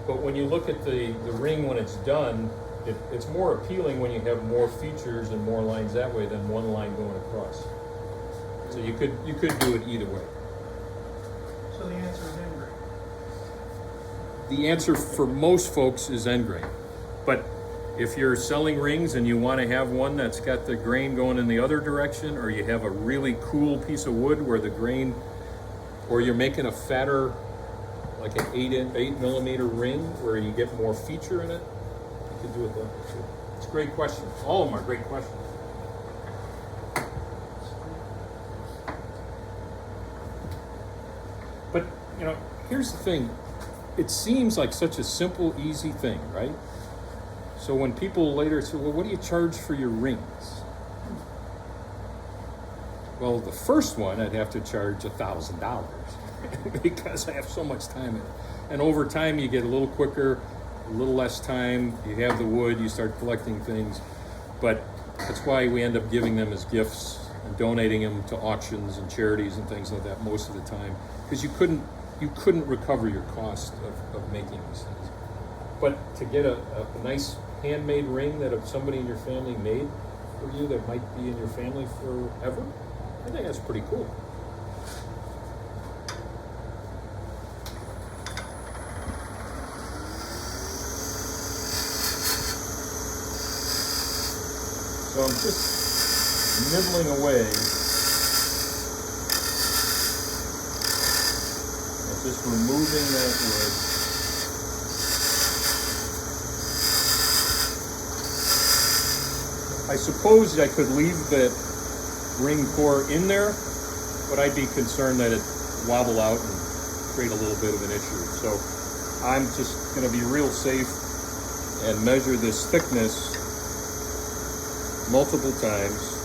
But when you look at the ring when it's done, it's more appealing when you have more features and more lines that way than one line going across. So you could do it either way. So the answer is end grain. The answer for most folks is end grain, but If you're selling rings and you want to have one that's got the grain going in the other direction, or you have a really cool piece of wood where the grain, or you're making a fatter, like an 8 millimeter ring where you get more feature in it, you can do it that way too. It's a great question. All of them are great questions. But, you know, here's the thing. It seems like such a simple, easy thing, right? So when people later say, well, what do you charge for your rings? Well, the first one, I'd have to charge $1,000 because I have so much time in it. And over time, you get a little quicker, a little less time. You have the wood, you start collecting things. But that's why we end up giving them as gifts and donating them to auctions and charities and things like that most of the time, because you couldn't recover your cost of making these things. But to get a nice handmade ring that somebody in your family made for you that might be in your family forever, I think that's pretty cool. So I'm just nibbling away. And just removing that wood. I suppose I could leave that ring core in there, but I'd be concerned that it wobble out and create a little bit of an issue. So I'm just going to be real safe and measure this thickness multiple times.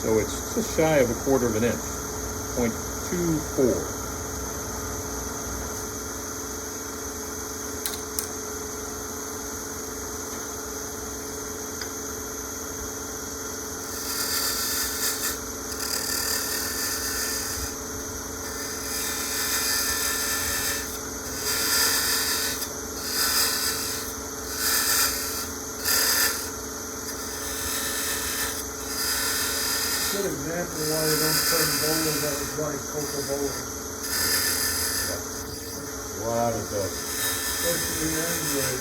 So it's just shy of 1/4 of an inch, 0.24. Good example why you don't turn bolos that was like Cocobolo. A lot of dust. Especially the end grain.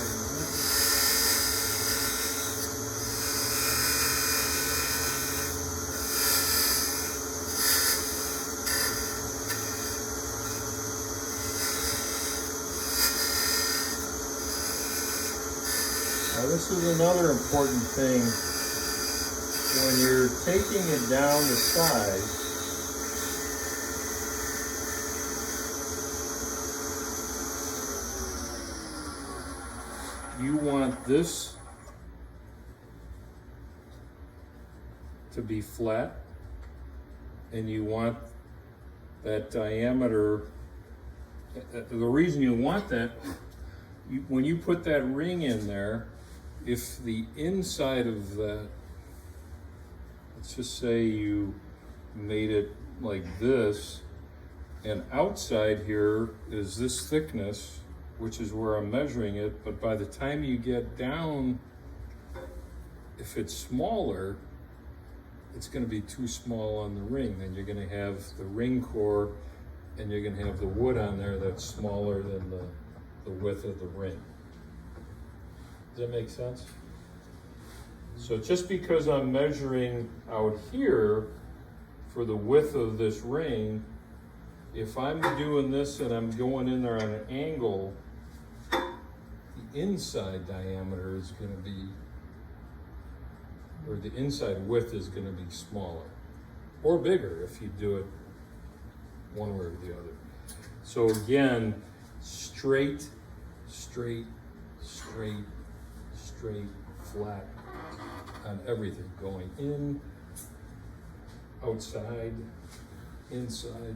Now this is another important thing. When you're taking it down the side, you want this to be flat, and you want that diameter. The reason you want that, when you put that ring in there, if the inside of that, let's just say you made it like this, and outside here is this thickness, which is where I'm measuring it, but by the time you get down, if it's smaller, it's going to be too small on the ring. Then you're going to have the ring core, and you're going to have the wood on there that's smaller than the width of the ring. Does that make sense? So just because I'm measuring out here for the width of this ring, if I'm doing this and I'm going in there on an angle, the inside diameter is going to be, or the inside width is going to be smaller or bigger if you do it one way or the other. So again, straight, straight, straight, straight, flat on everything, going in, outside, inside.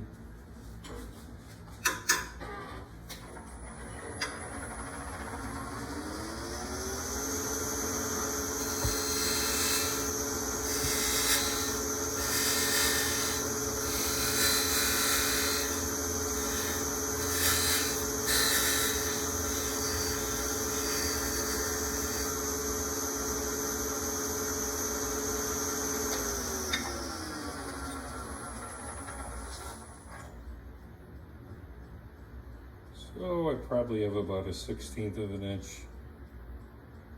Oh, I probably have about a 1/16 of an inch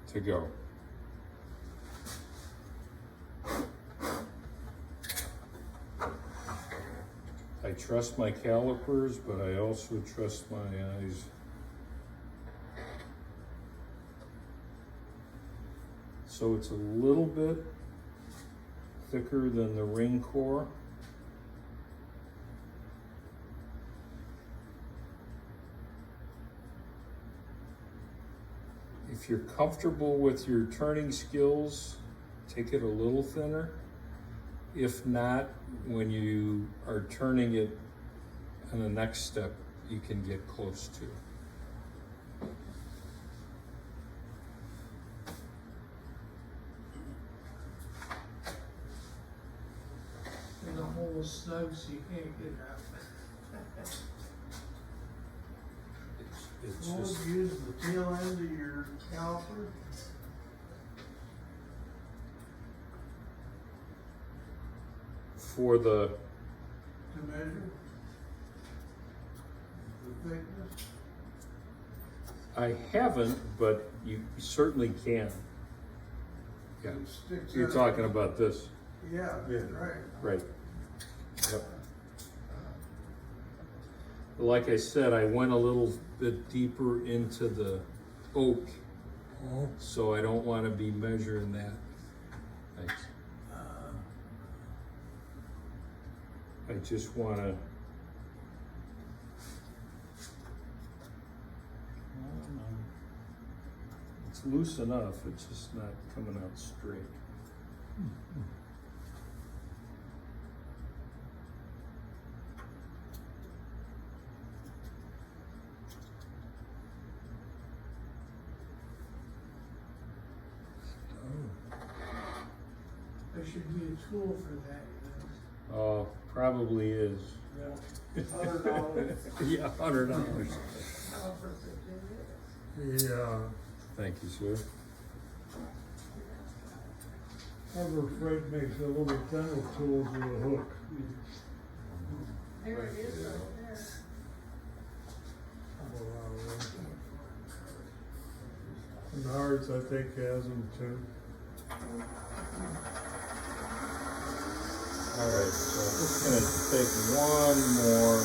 to go. I trust my calipers, but I also trust my eyes. So it's a little bit thicker than the ring core. If you're comfortable with your turning skills, take it a little thinner. If not, when you are turning it on the next step, you can get close to. And the hole is snug so you can't get it out. It's Won't just, use the tail end of your caliper? for the, To measure the thickness? I haven't, but you certainly can. Yeah, It sticks you're out. talking about this, Yeah, Yeah. right. right? Yep. Like I said, I went a little bit deeper into the oak, Oh, so I don't want to be measuring that. Thanks. I just want to. It's loose enough, it's just not coming out straight. There should be a tool for that, Oh, probably is. you know. $100. Yeah, $100. How perfect it is. yeah. Thank you, sir. Harbor Freight makes a little dental tools with a hook. There it is right there. And Harts, I think, has them too. All right, so I'm just gonna take one more.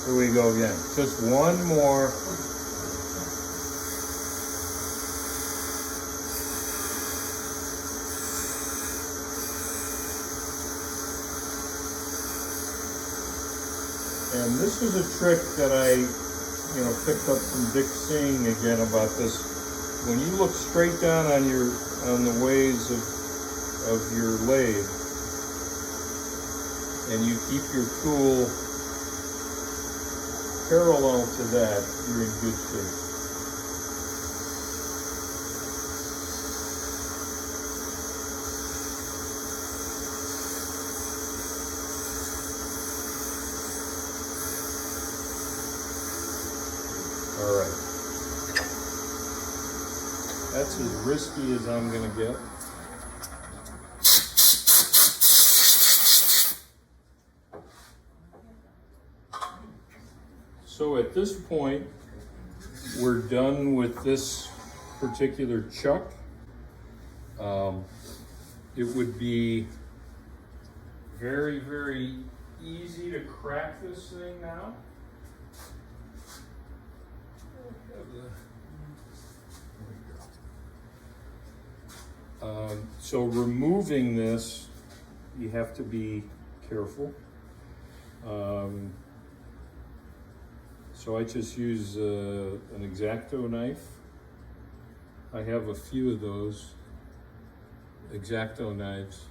Here we go again. Just one more. And this is a trick that I, picked up from Dick Singh again about this. When you look straight down on the ways of your lathe, and you keep your tool parallel to that, you're in good shape. All right. That's as risky as I'm gonna get. So at this point, we're done with this particular chuck. It would be very, very easy to crack this thing now. So removing this, you have to be careful. So I just use an X-Acto knife. I have a few of those X-Acto knives.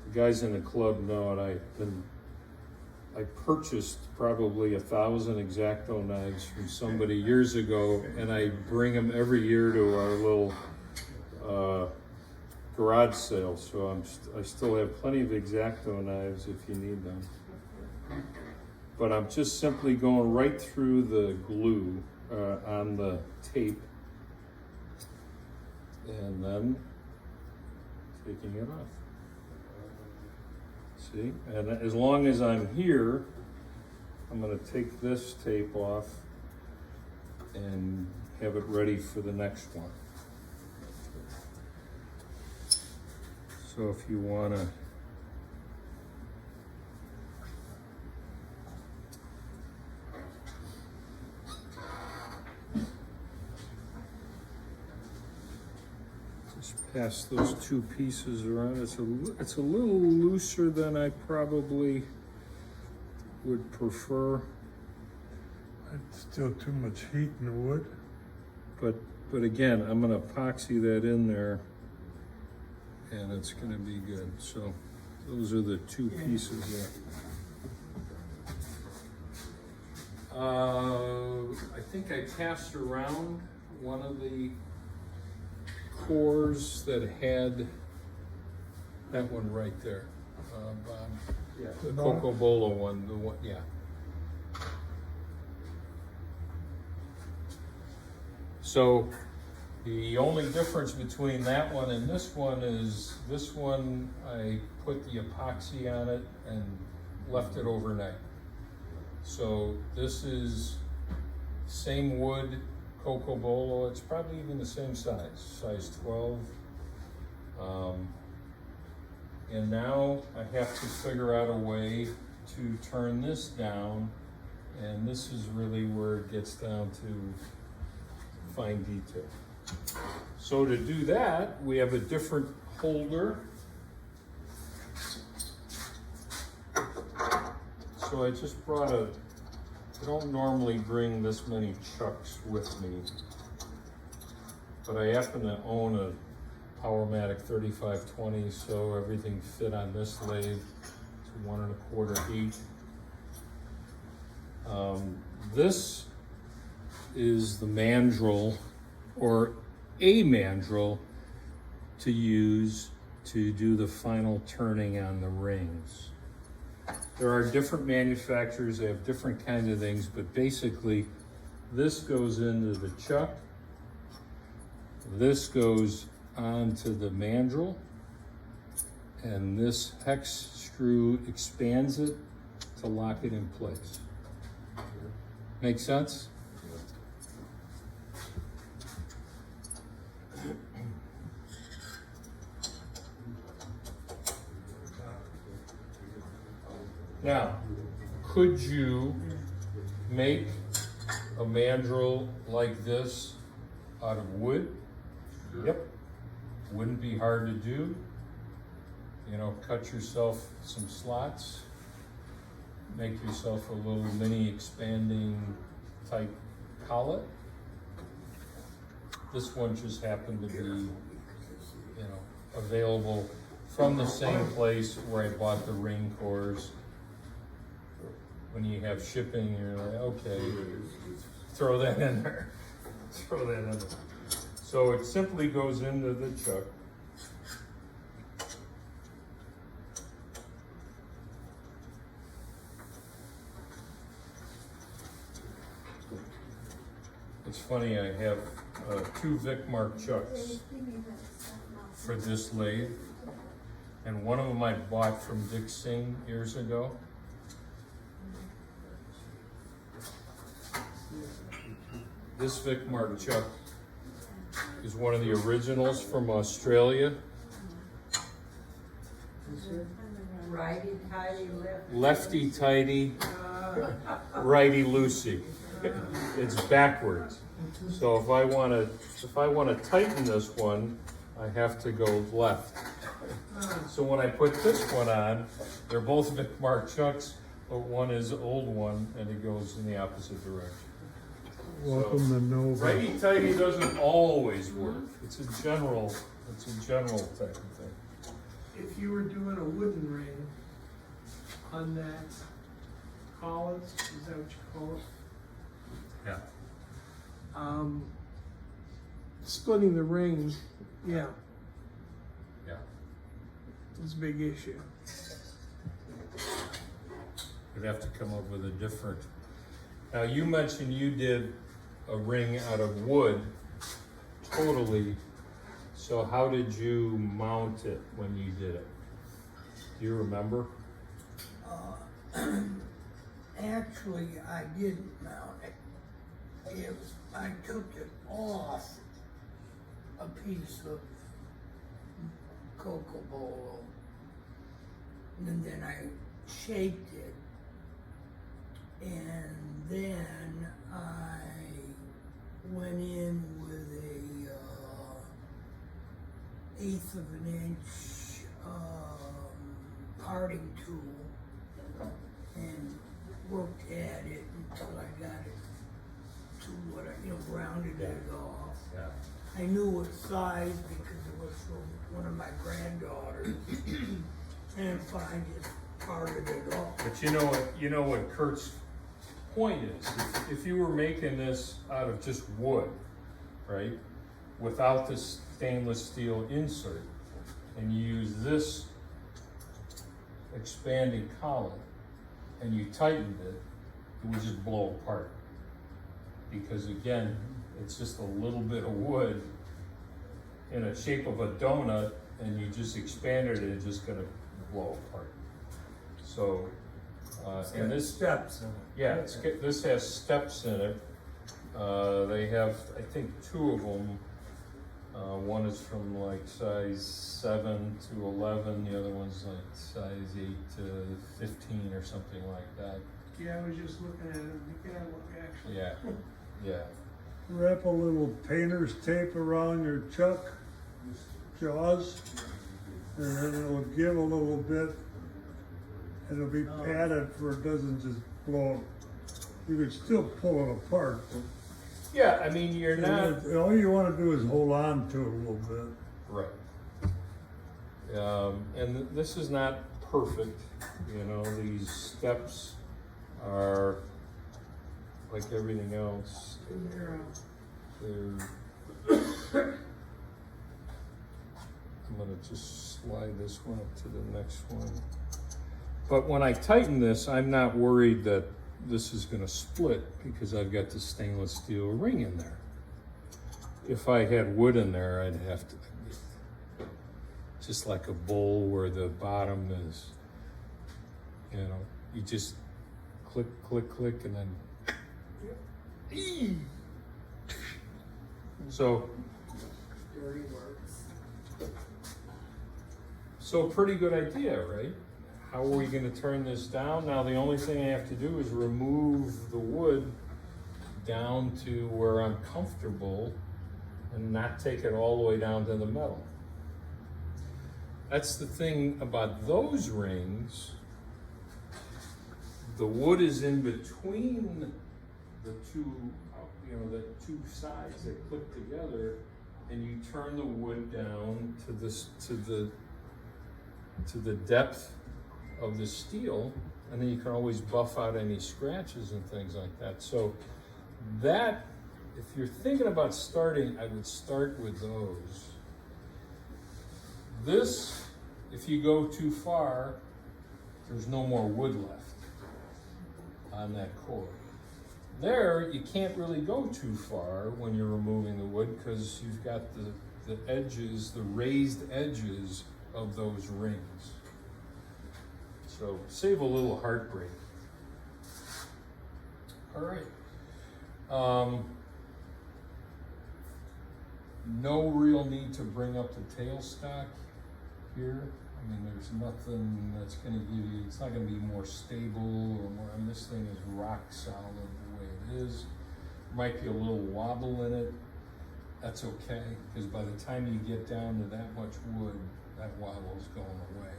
The guys in the club know it. I purchased probably 1,000 X-Acto knives from somebody years ago, and I bring them every year to our little garage sale. So I still have plenty of X-Acto knives if you need them. But I'm just simply going right through the glue on the tape, and then taking it off. See, and as long as I'm here, I'm gonna take this tape off and have it ready for the next one. So if you wanna just pass those two pieces around. It's a little looser than I probably would prefer, It's still too much heat in the wood. but again, I'm gonna epoxy that in there and it's gonna be good. So those are the two pieces there. I think I passed around one of the cores that had that one right there. Yeah. The Cocobolo one, the one, yeah. So the only difference between that one and this one is this one, I put the epoxy on it and left it overnight. So this is same wood, Cocobolo. It's probably even the same size 12. And now I have to figure out a way to turn this down, and this is really where it gets down to fine detail. So to do that, we have a different holder. So I just brought I don't normally bring this many chucks with me, but I happen to own a Powermatic 3520, so everything fit on this lathe. It's 1 1/4 8. This is the mandrel, or a mandrel, to use to do the final turning on the rings. There are different manufacturers, they have different kinds of things, but basically this goes into the chuck, this goes onto the mandrel, and this hex screw expands it to lock it in place. Make sense? Now, could you make a mandrel like this out of wood? Yep. Wouldn't be hard to do. You know, cut yourself some slots, make yourself a little mini expanding type collet. This one just happened to be, you know, available from the same place where I bought the ring cores. When you have shipping, you're like, okay, throw that in there, throw that in there. So it simply goes into the chuck. It's funny, I have 2 Vicmark chucks for this lathe, and one of them I bought from Dick Singh years ago. This Vicmark chuck is one of the originals from Australia. Righty-tighty, Lefty-tighty, righty-loosey. It's backwards. So if I want to tighten this one, I have to go left. So when I put this one on, they're both Vicmark chucks, but one is old one and it goes in the opposite direction. Welcome to Nova. Righty-tighty doesn't always work. It's a general type of thing. If you were doing a wooden ring on that collet, is that what you call it? Yeah. Splitting the ring, yeah, Yeah. is a big issue. You'd have to come up with a different. Now you mentioned you did a ring out of wood, totally. So how did you mount it when you did it? Do you remember? Actually, I didn't mount it. I took it off a piece of Cocobolo, and then I shaped it, and then I went in with a 1/8 of an inch parting tool and worked at it until I got it to what I, rounded it off. Yeah. I knew what size because it was from one of my granddaughters, and if I just parted it off. But you know what Kurt's point is. If you were making this out of just wood, right, without this stainless steel insert, and you use this expanding collet, and you tightened it, it would just blow apart. Because again, it's just a little bit of wood in a shape of a donut, and you just expanded it, it's just gonna blow apart. So, and this, Steps in it. yeah, this has steps in it. They have, I think, 2 of them. One is from like size 7 to 11, the other one's like size 8 to 15 or something like that. Yeah, I was just looking at it, you can look actually. Yeah, yeah. Wrap a little painter's tape around your chuck, jaws, and then it'll give a little bit. It'll be padded for it doesn't just blow. You could still pull it apart. Yeah, I mean, you're not, And all you want to do is hold on to it a little bit. right. And this is not perfect, these steps are like everything else. They're I'm gonna just slide this one up to the next one. But when I tighten this, I'm not worried that this is gonna split because I've got the stainless steel ring in there. If I had wood in there, I'd have to, just like a bowl where the bottom is, you just click, click, click, and then, so, Dirty words. so pretty good idea, right? How are we gonna turn this down? Now, the only thing I have to do is remove the wood down to where I'm comfortable and not take it all the way down to the metal. That's the thing about those rings. The wood is in between the two, the 2 sides that click together, and you turn the wood down to the depth of the steel, and then you can always buff out any scratches and things like that. So that, if you're thinking about starting, I would start with those. This, if you go too far, there's no more wood left on that cord. There, you can't really go too far when you're removing the wood because you've got the edges, the raised edges of those rings. So save a little heartbreak. All right. No real need to bring up the tailstock here. I mean, there's nothing that's going to give you, it's not going to be more stable or more, and this thing is rock solid the way it is. There might be a little wobble in it. That's okay, because by the time you get down to that much wood, that wobble is going away.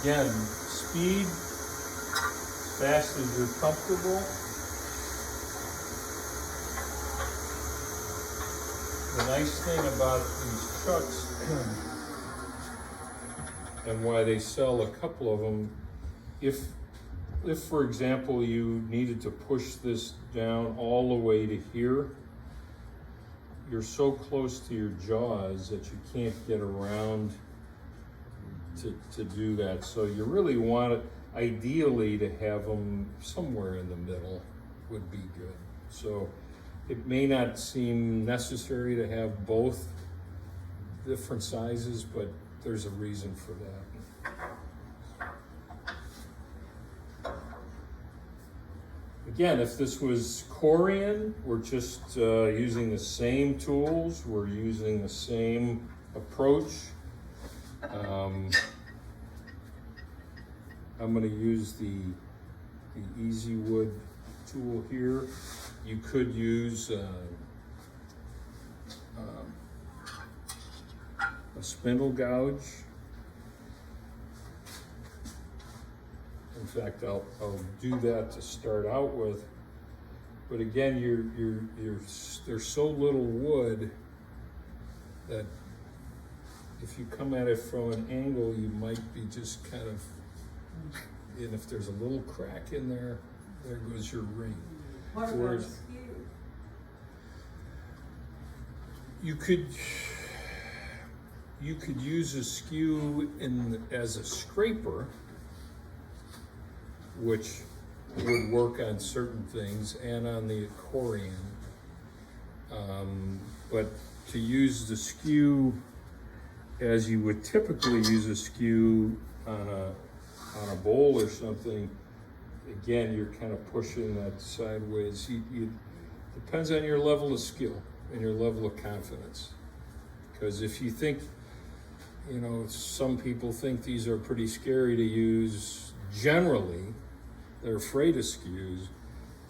Again, speed, as fast as you're comfortable. The nice thing about these trucks, and why they sell a couple of them, if for example you needed to push this down all the way to here, you're so close to your jaws that you can't get around to do that. So you really want it, ideally, to have them somewhere in the middle would be good. So it may not seem necessary to have both different sizes, but there's a reason for that. Again, if this was Corian, we're just using the same tools, we're using the same approach. I'm going to use the Easy Wood tool here. You could use a spindle gouge. In fact, I'll do that to start out with. But again, there's so little wood that if you come at it from an angle, you might be just kind of, and if there's a little crack in there, there goes your ring. What about Whereas- skew? You could use a skew as a scraper, which would work on certain things and on the accordion. But to use the skew as you would typically use a skew on a bowl or something, again, you're kind of pushing that sideways. Depends on your level of skill and your level of confidence. Because if you think, you know, some people think these are pretty scary to use. Generally, they're afraid of skews.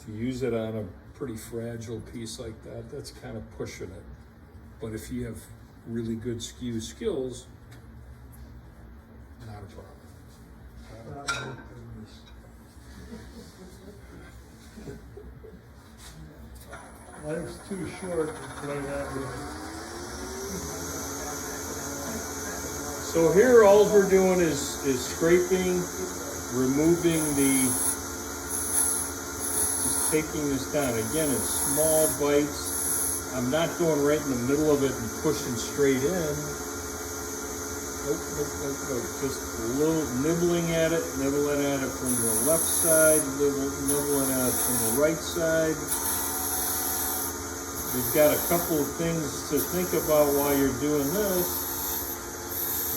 To use it on a pretty fragile piece like that, that's kind of pushing it. But if you have really good skew skills, not a problem. Life's too short to play that way. So here, all we're doing is scraping, removing just taking this down. Again, it's small bites. I'm not going right in the middle of it and pushing straight in. Nope. Just a little nibbling at it from the left side, nibbling at it from the right side. You've got a couple of things to think about while you're doing this.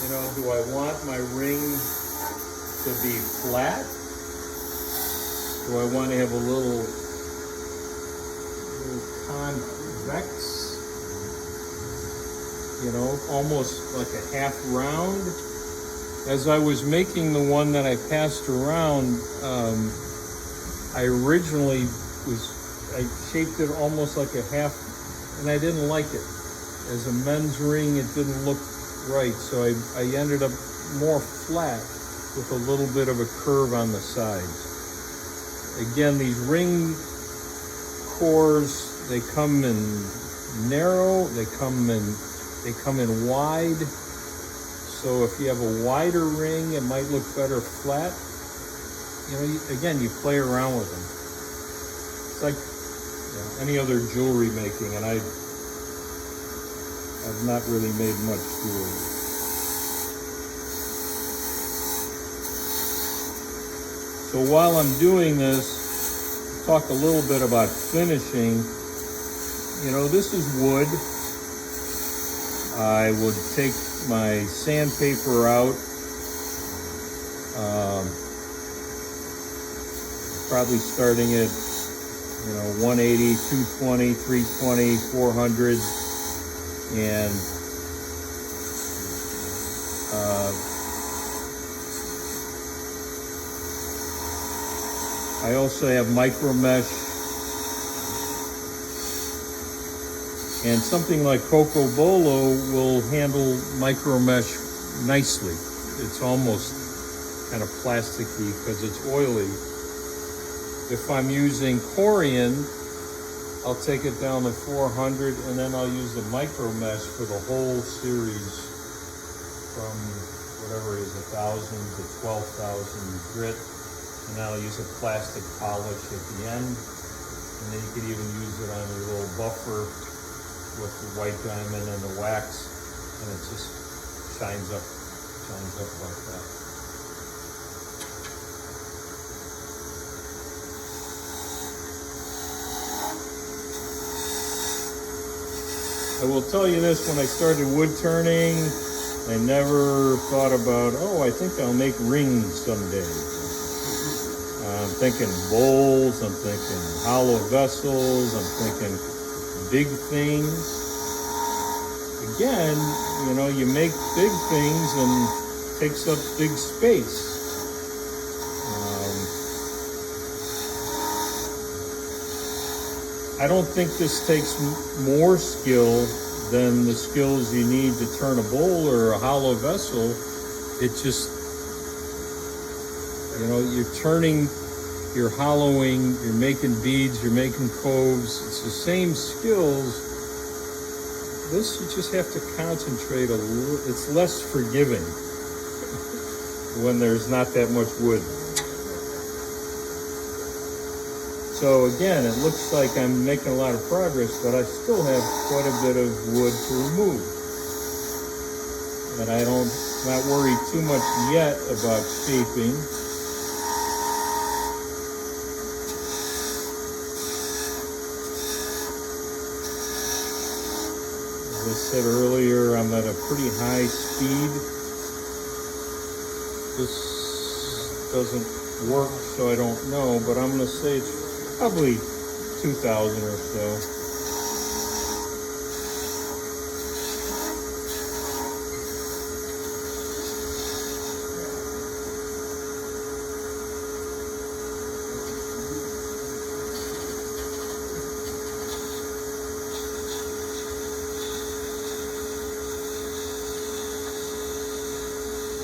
You know, do I want my ring to be flat? Do I want to have a little convex? You know, almost like a half round. As I was making the one that I passed around, I originally I shaped it almost like a half, and I didn't like it. As a men's ring, it didn't look right, so I ended up more flat with a little bit of a curve on the sides. Again, these ring cores, they come in narrow, they come in wide. So if you have a wider ring, it might look better flat. You know, again, you play around with them. It's like any other jewelry making, and I've not really made much jewelry. So while I'm doing this, I'll talk a little bit about finishing. You know, this is wood. I would take my sandpaper out, probably starting at 180, 220, 320, 400, and I also have micro mesh, and something like Cocobolo will handle micro mesh nicely. It's almost kind of plasticky because it's oily. If I'm using Corian, I'll take it down to 400, and then I'll use the micro mesh for the whole series from whatever it is, 1,000 to 12,000 grit, and then I'll use a plastic polish at the end, and then you could even use it on a little buffer with the white diamond and the wax, and it just shines up like that. I will tell you this, when I started wood turning, I never thought about, oh, I think I'll make rings someday. I'm thinking bowls, I'm thinking hollow vessels, I'm thinking big things. Again, you know, you make big things and it takes up big space. I don't think this takes more skill than the skills you need to turn a bowl or a hollow vessel. It just, you know, you're turning, you're hollowing, you're making beads, you're making coves. It's the same skills. This, you just have to concentrate a little. It's less forgiving when there's not that much wood. So again, it looks like I'm making a lot of progress, but I still have quite a bit of wood to remove. And I don't, not worry too much yet about shaping. As I said earlier, I'm at a pretty high speed. This doesn't work, so I don't know, but I'm gonna say it's probably 2,000 or so.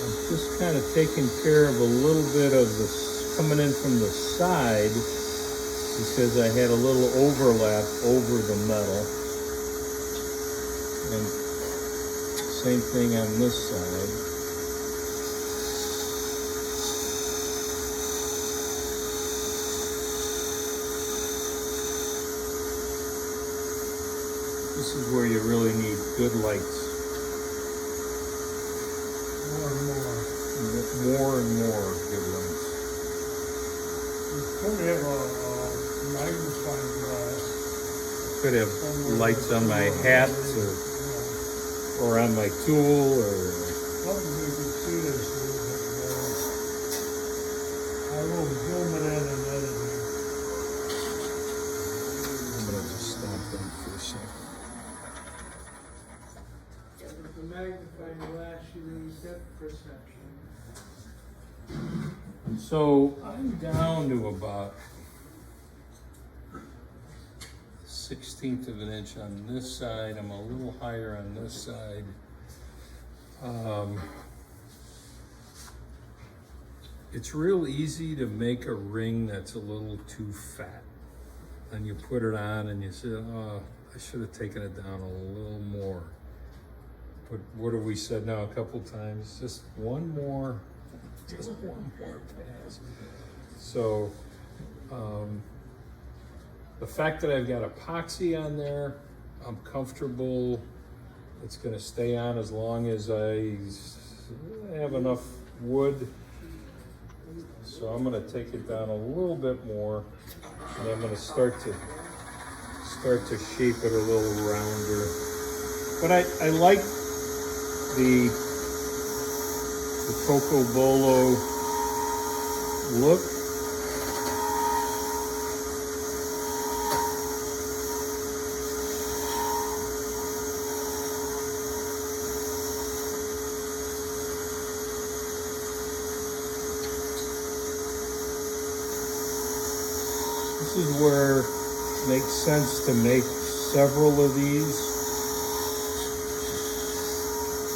I'm just kind of taking care of a little bit of this coming in from the side, because I had a little overlap over the metal. And same thing on this side. This is where you really need good lights. More and more. More and more good lights. You could have a magnifying glass. Could have lights on my hat or on my tool or. Something you can see this a little bit better. I will zoom it in and editing. I'm gonna just stop them for a second. With the magnifying glass, you lose depth perception. So I'm down to about 1/16 of an inch on this side. I'm a little higher on this side. It's real easy to make a ring that's a little too fat. And you put it on and you say, oh, I should have taken it down a little more. But what have we said now a couple times? Just one more pass. So, the fact that I've got epoxy on there, I'm comfortable. It's gonna stay on as long as I have enough wood. So I'm gonna take it down a little bit more, and I'm gonna start to shape it a little rounder. But I like the Cocobolo look. This is where it makes sense to make several of these.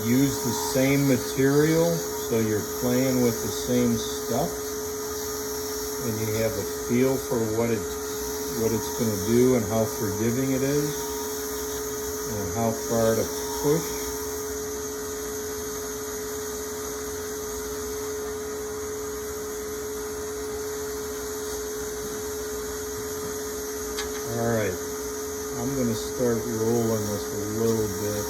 Use the same material, so you're playing with the same stuff, and you have a feel for what it's going to do and how forgiving it is, and how far to push. All right, I'm going to start rolling this a little bit.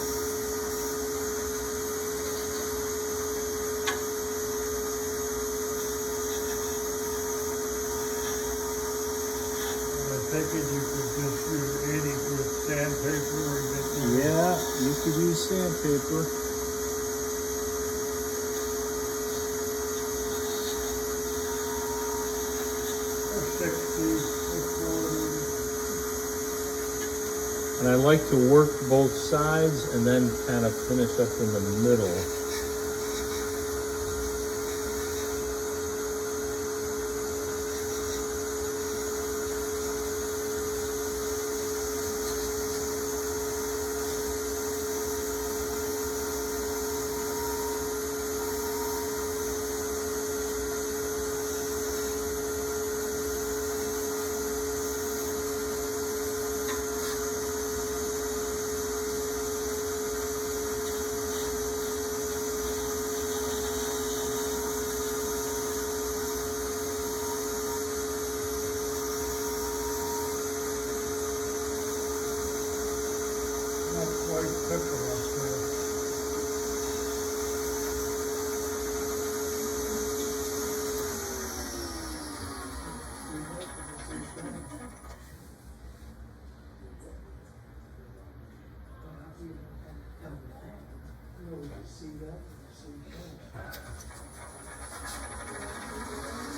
I think you could just use any with sandpaper or get Yeah, you could use sandpaper. Or 60, or 40. And I like to work both sides and then kind of finish up in the middle. Not quite thick enough there.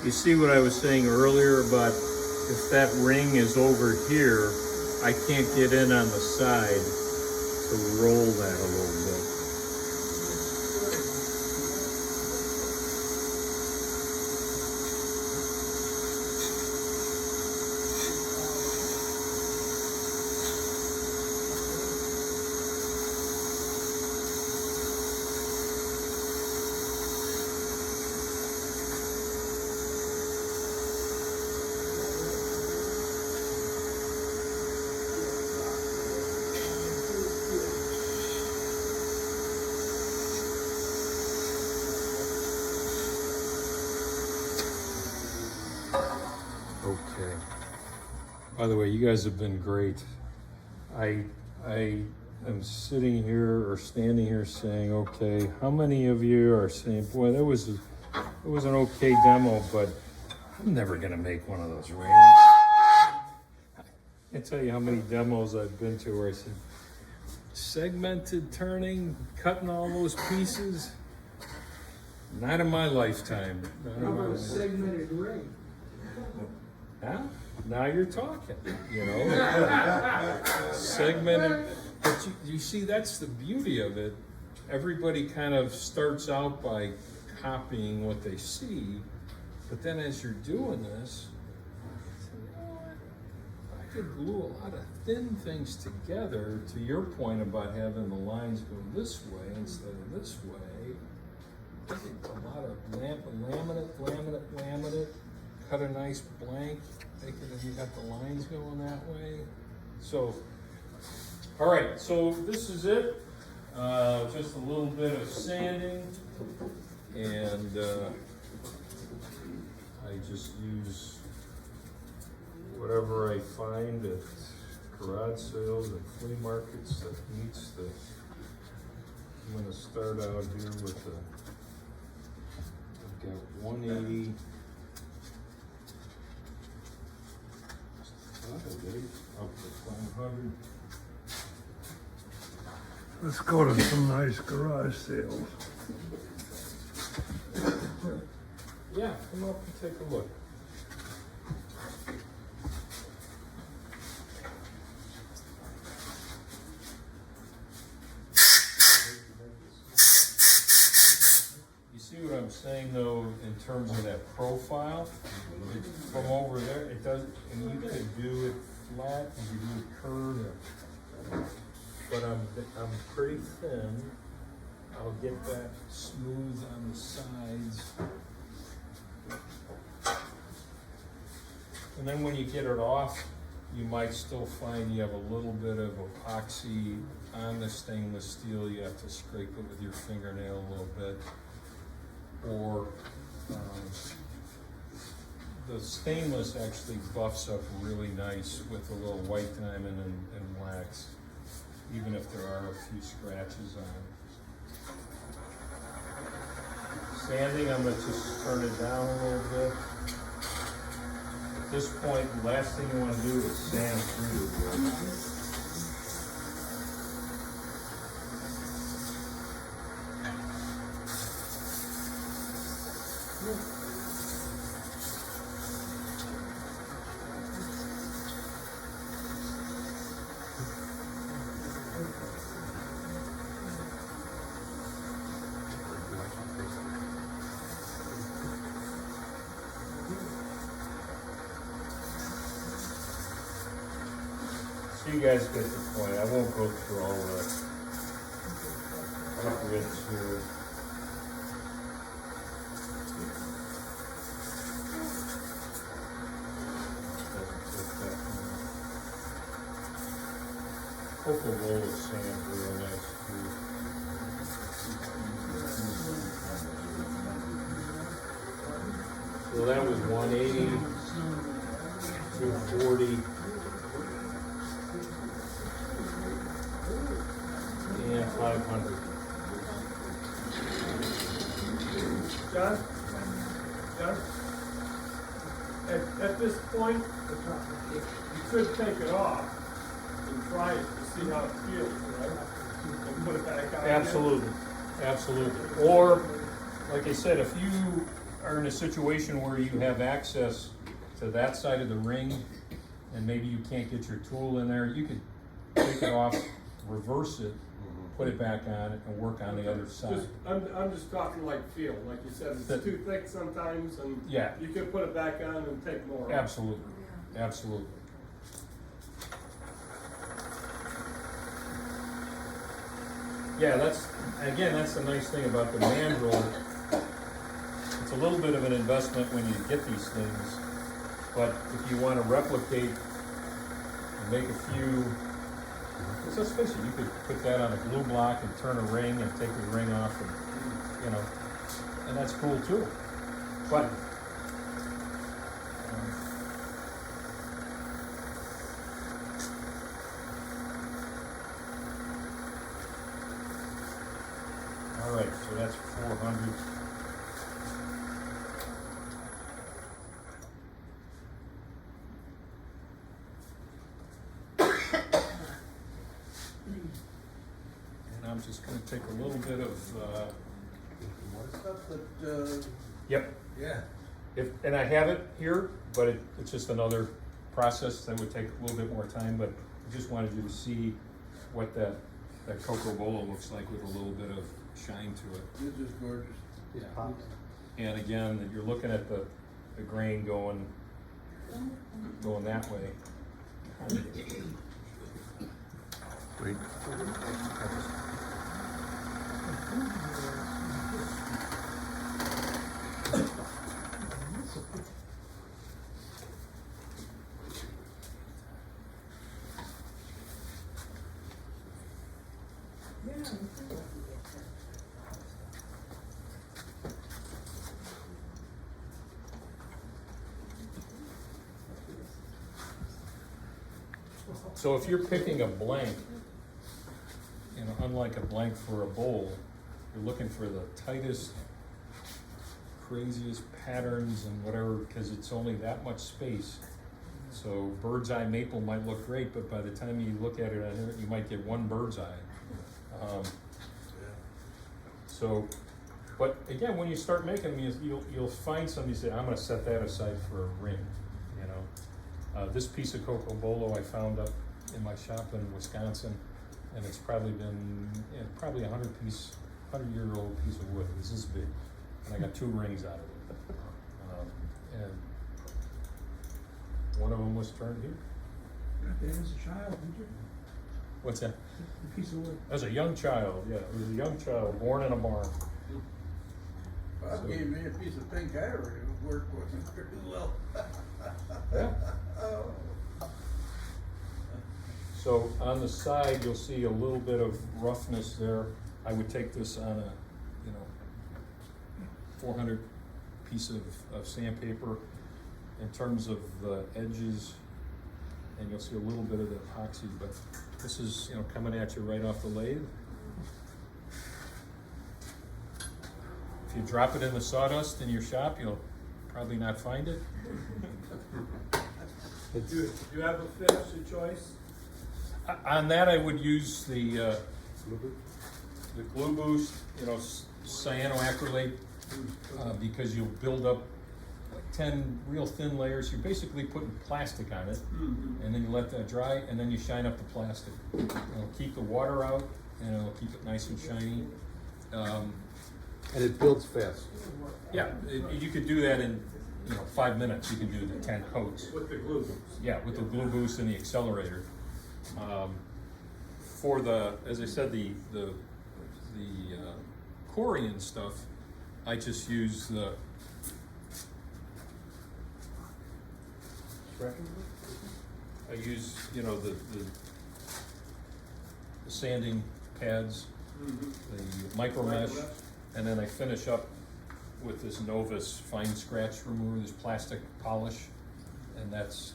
You see what I was saying earlier about if that ring is over here, I can't get in on the side to roll that a little bit. Okay. By the way, you guys have been great. I am sitting here or standing here saying, okay, how many of you are saying, boy, it was an okay demo, but I'm never gonna make one of those rings. I can't tell you how many demos I've been to where I said, segmented turning, cutting all those pieces, not in my lifetime. How about a segmented ring? Huh? Now you're talking, you know. Segmented, but you see, that's the beauty of it. Everybody kind of starts out by copying what they see, but then as you're doing this, you know what? I could glue a lot of thin things together, to your point about having the lines go this way instead of this way. I think a lot of laminate, cut a nice blank, make it as you got the lines going that way. So, all right, so this is it. Just a little bit of sanding, and I just use whatever I find at garage sales and flea markets that meets the. I'm gonna start out here with the. I've got 180. Up to 500. Let's go to some nice garage sales. Yeah, come up and take a look. You see what I'm saying though, in terms of that profile? From over there, it does, and you could do it flat, you could do it curved. But I'm pretty thin. I'll get that smooth on the sides. And then when you get it off, you might still find you have a little bit of epoxy on the stainless steel. You have to scrape it with your fingernail a little bit. Or the stainless actually buffs up really nice with a little white diamond and wax, even if there are a few scratches on it. Sanding, I'm going to just turn it down a little bit. At this point, the last thing you want to do is sand through the wood. So you guys get the point. I won't go through all the grids here. Cocobolo sand, real nice too. So that was 180, 240, and 500. John? At this point, you could take it off and try it to see how it feels, right? And put it back on. Absolutely, absolutely. Or, like I said, if you are in a situation where you have access to that side of the ring, and maybe you can't get your tool in there, you could take it off, reverse it, put it back on, and work on the other side. I'm just talking like feel, like you said, it's too thick sometimes, and Yeah. you could put it back on and take more. Absolutely, absolutely. Yeah, that's the nice thing about the mandrel. It's a little bit of an investment when you get these things, but if you want to replicate and make a few, because let's face it, you could put that on a glue block and turn a ring and take the ring off, and and that's cool too. But all right, so that's 400. And I'm just going to take a little bit of. Stuff that, Yep. yeah. And I have it here, but it's just another process that would take a little bit more time. But I just wanted you to see what that Cocobolo looks like with a little bit of shine to it. It's just gorgeous. Yeah. And again, that you're looking at the grain going that way. Wait. So if you're picking a blank, unlike a blank for a bowl, you're looking for the tightest, craziest patterns and whatever, because it's only that much space. So bird's eye maple might look great, but by the time you look at it on here, you might get one bird's eye. So, but again, when you start making them, you'll find some, you say, I'm gonna set that aside for a ring, This piece of Cocobolo I found up in my shop in Wisconsin, and it's probably been, probably a 100-year-old piece of wood. It's this big, and I got 2 rings out of it. And one of them was turned here. That was a child, didn't you? What's that? A piece of wood. As a young child, yeah, it was a young child, born in a barn. Bob gave me a piece of pink ivory, it worked with it pretty well. Yeah. Oh. So on the side, you'll see a little bit of roughness there. I would take this on a, 400 piece of sandpaper in terms of the edges, and you'll see a little bit of the epoxy, but this is, coming at you right off the lathe. If you drop it in the sawdust in your shop, you'll probably not find it. Do you have a finish of choice? On that, I would use the glue boost, cyanoacrylate, because you'll build up like 10 real thin layers. You're basically putting plastic on it, and then you let that dry, and then you shine up the plastic. It'll keep the water out, and it'll keep it nice and shiny. And it builds fast. Yeah, you could do that in 5 minutes. You can do the 10 coats. With the glue boost? Yeah, with the glue boost and the accelerator. For the, as I said, the Corian stuff, I just use the, I use, you know, the sanding pads, the micro mesh, and then I finish up with this Novus fine scratch remover, this plastic polish, and that's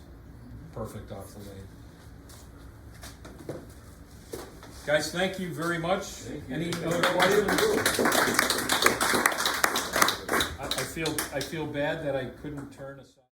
perfect off the lathe. Guys, thank you very much. Any other questions? I feel bad that I couldn't turn aside.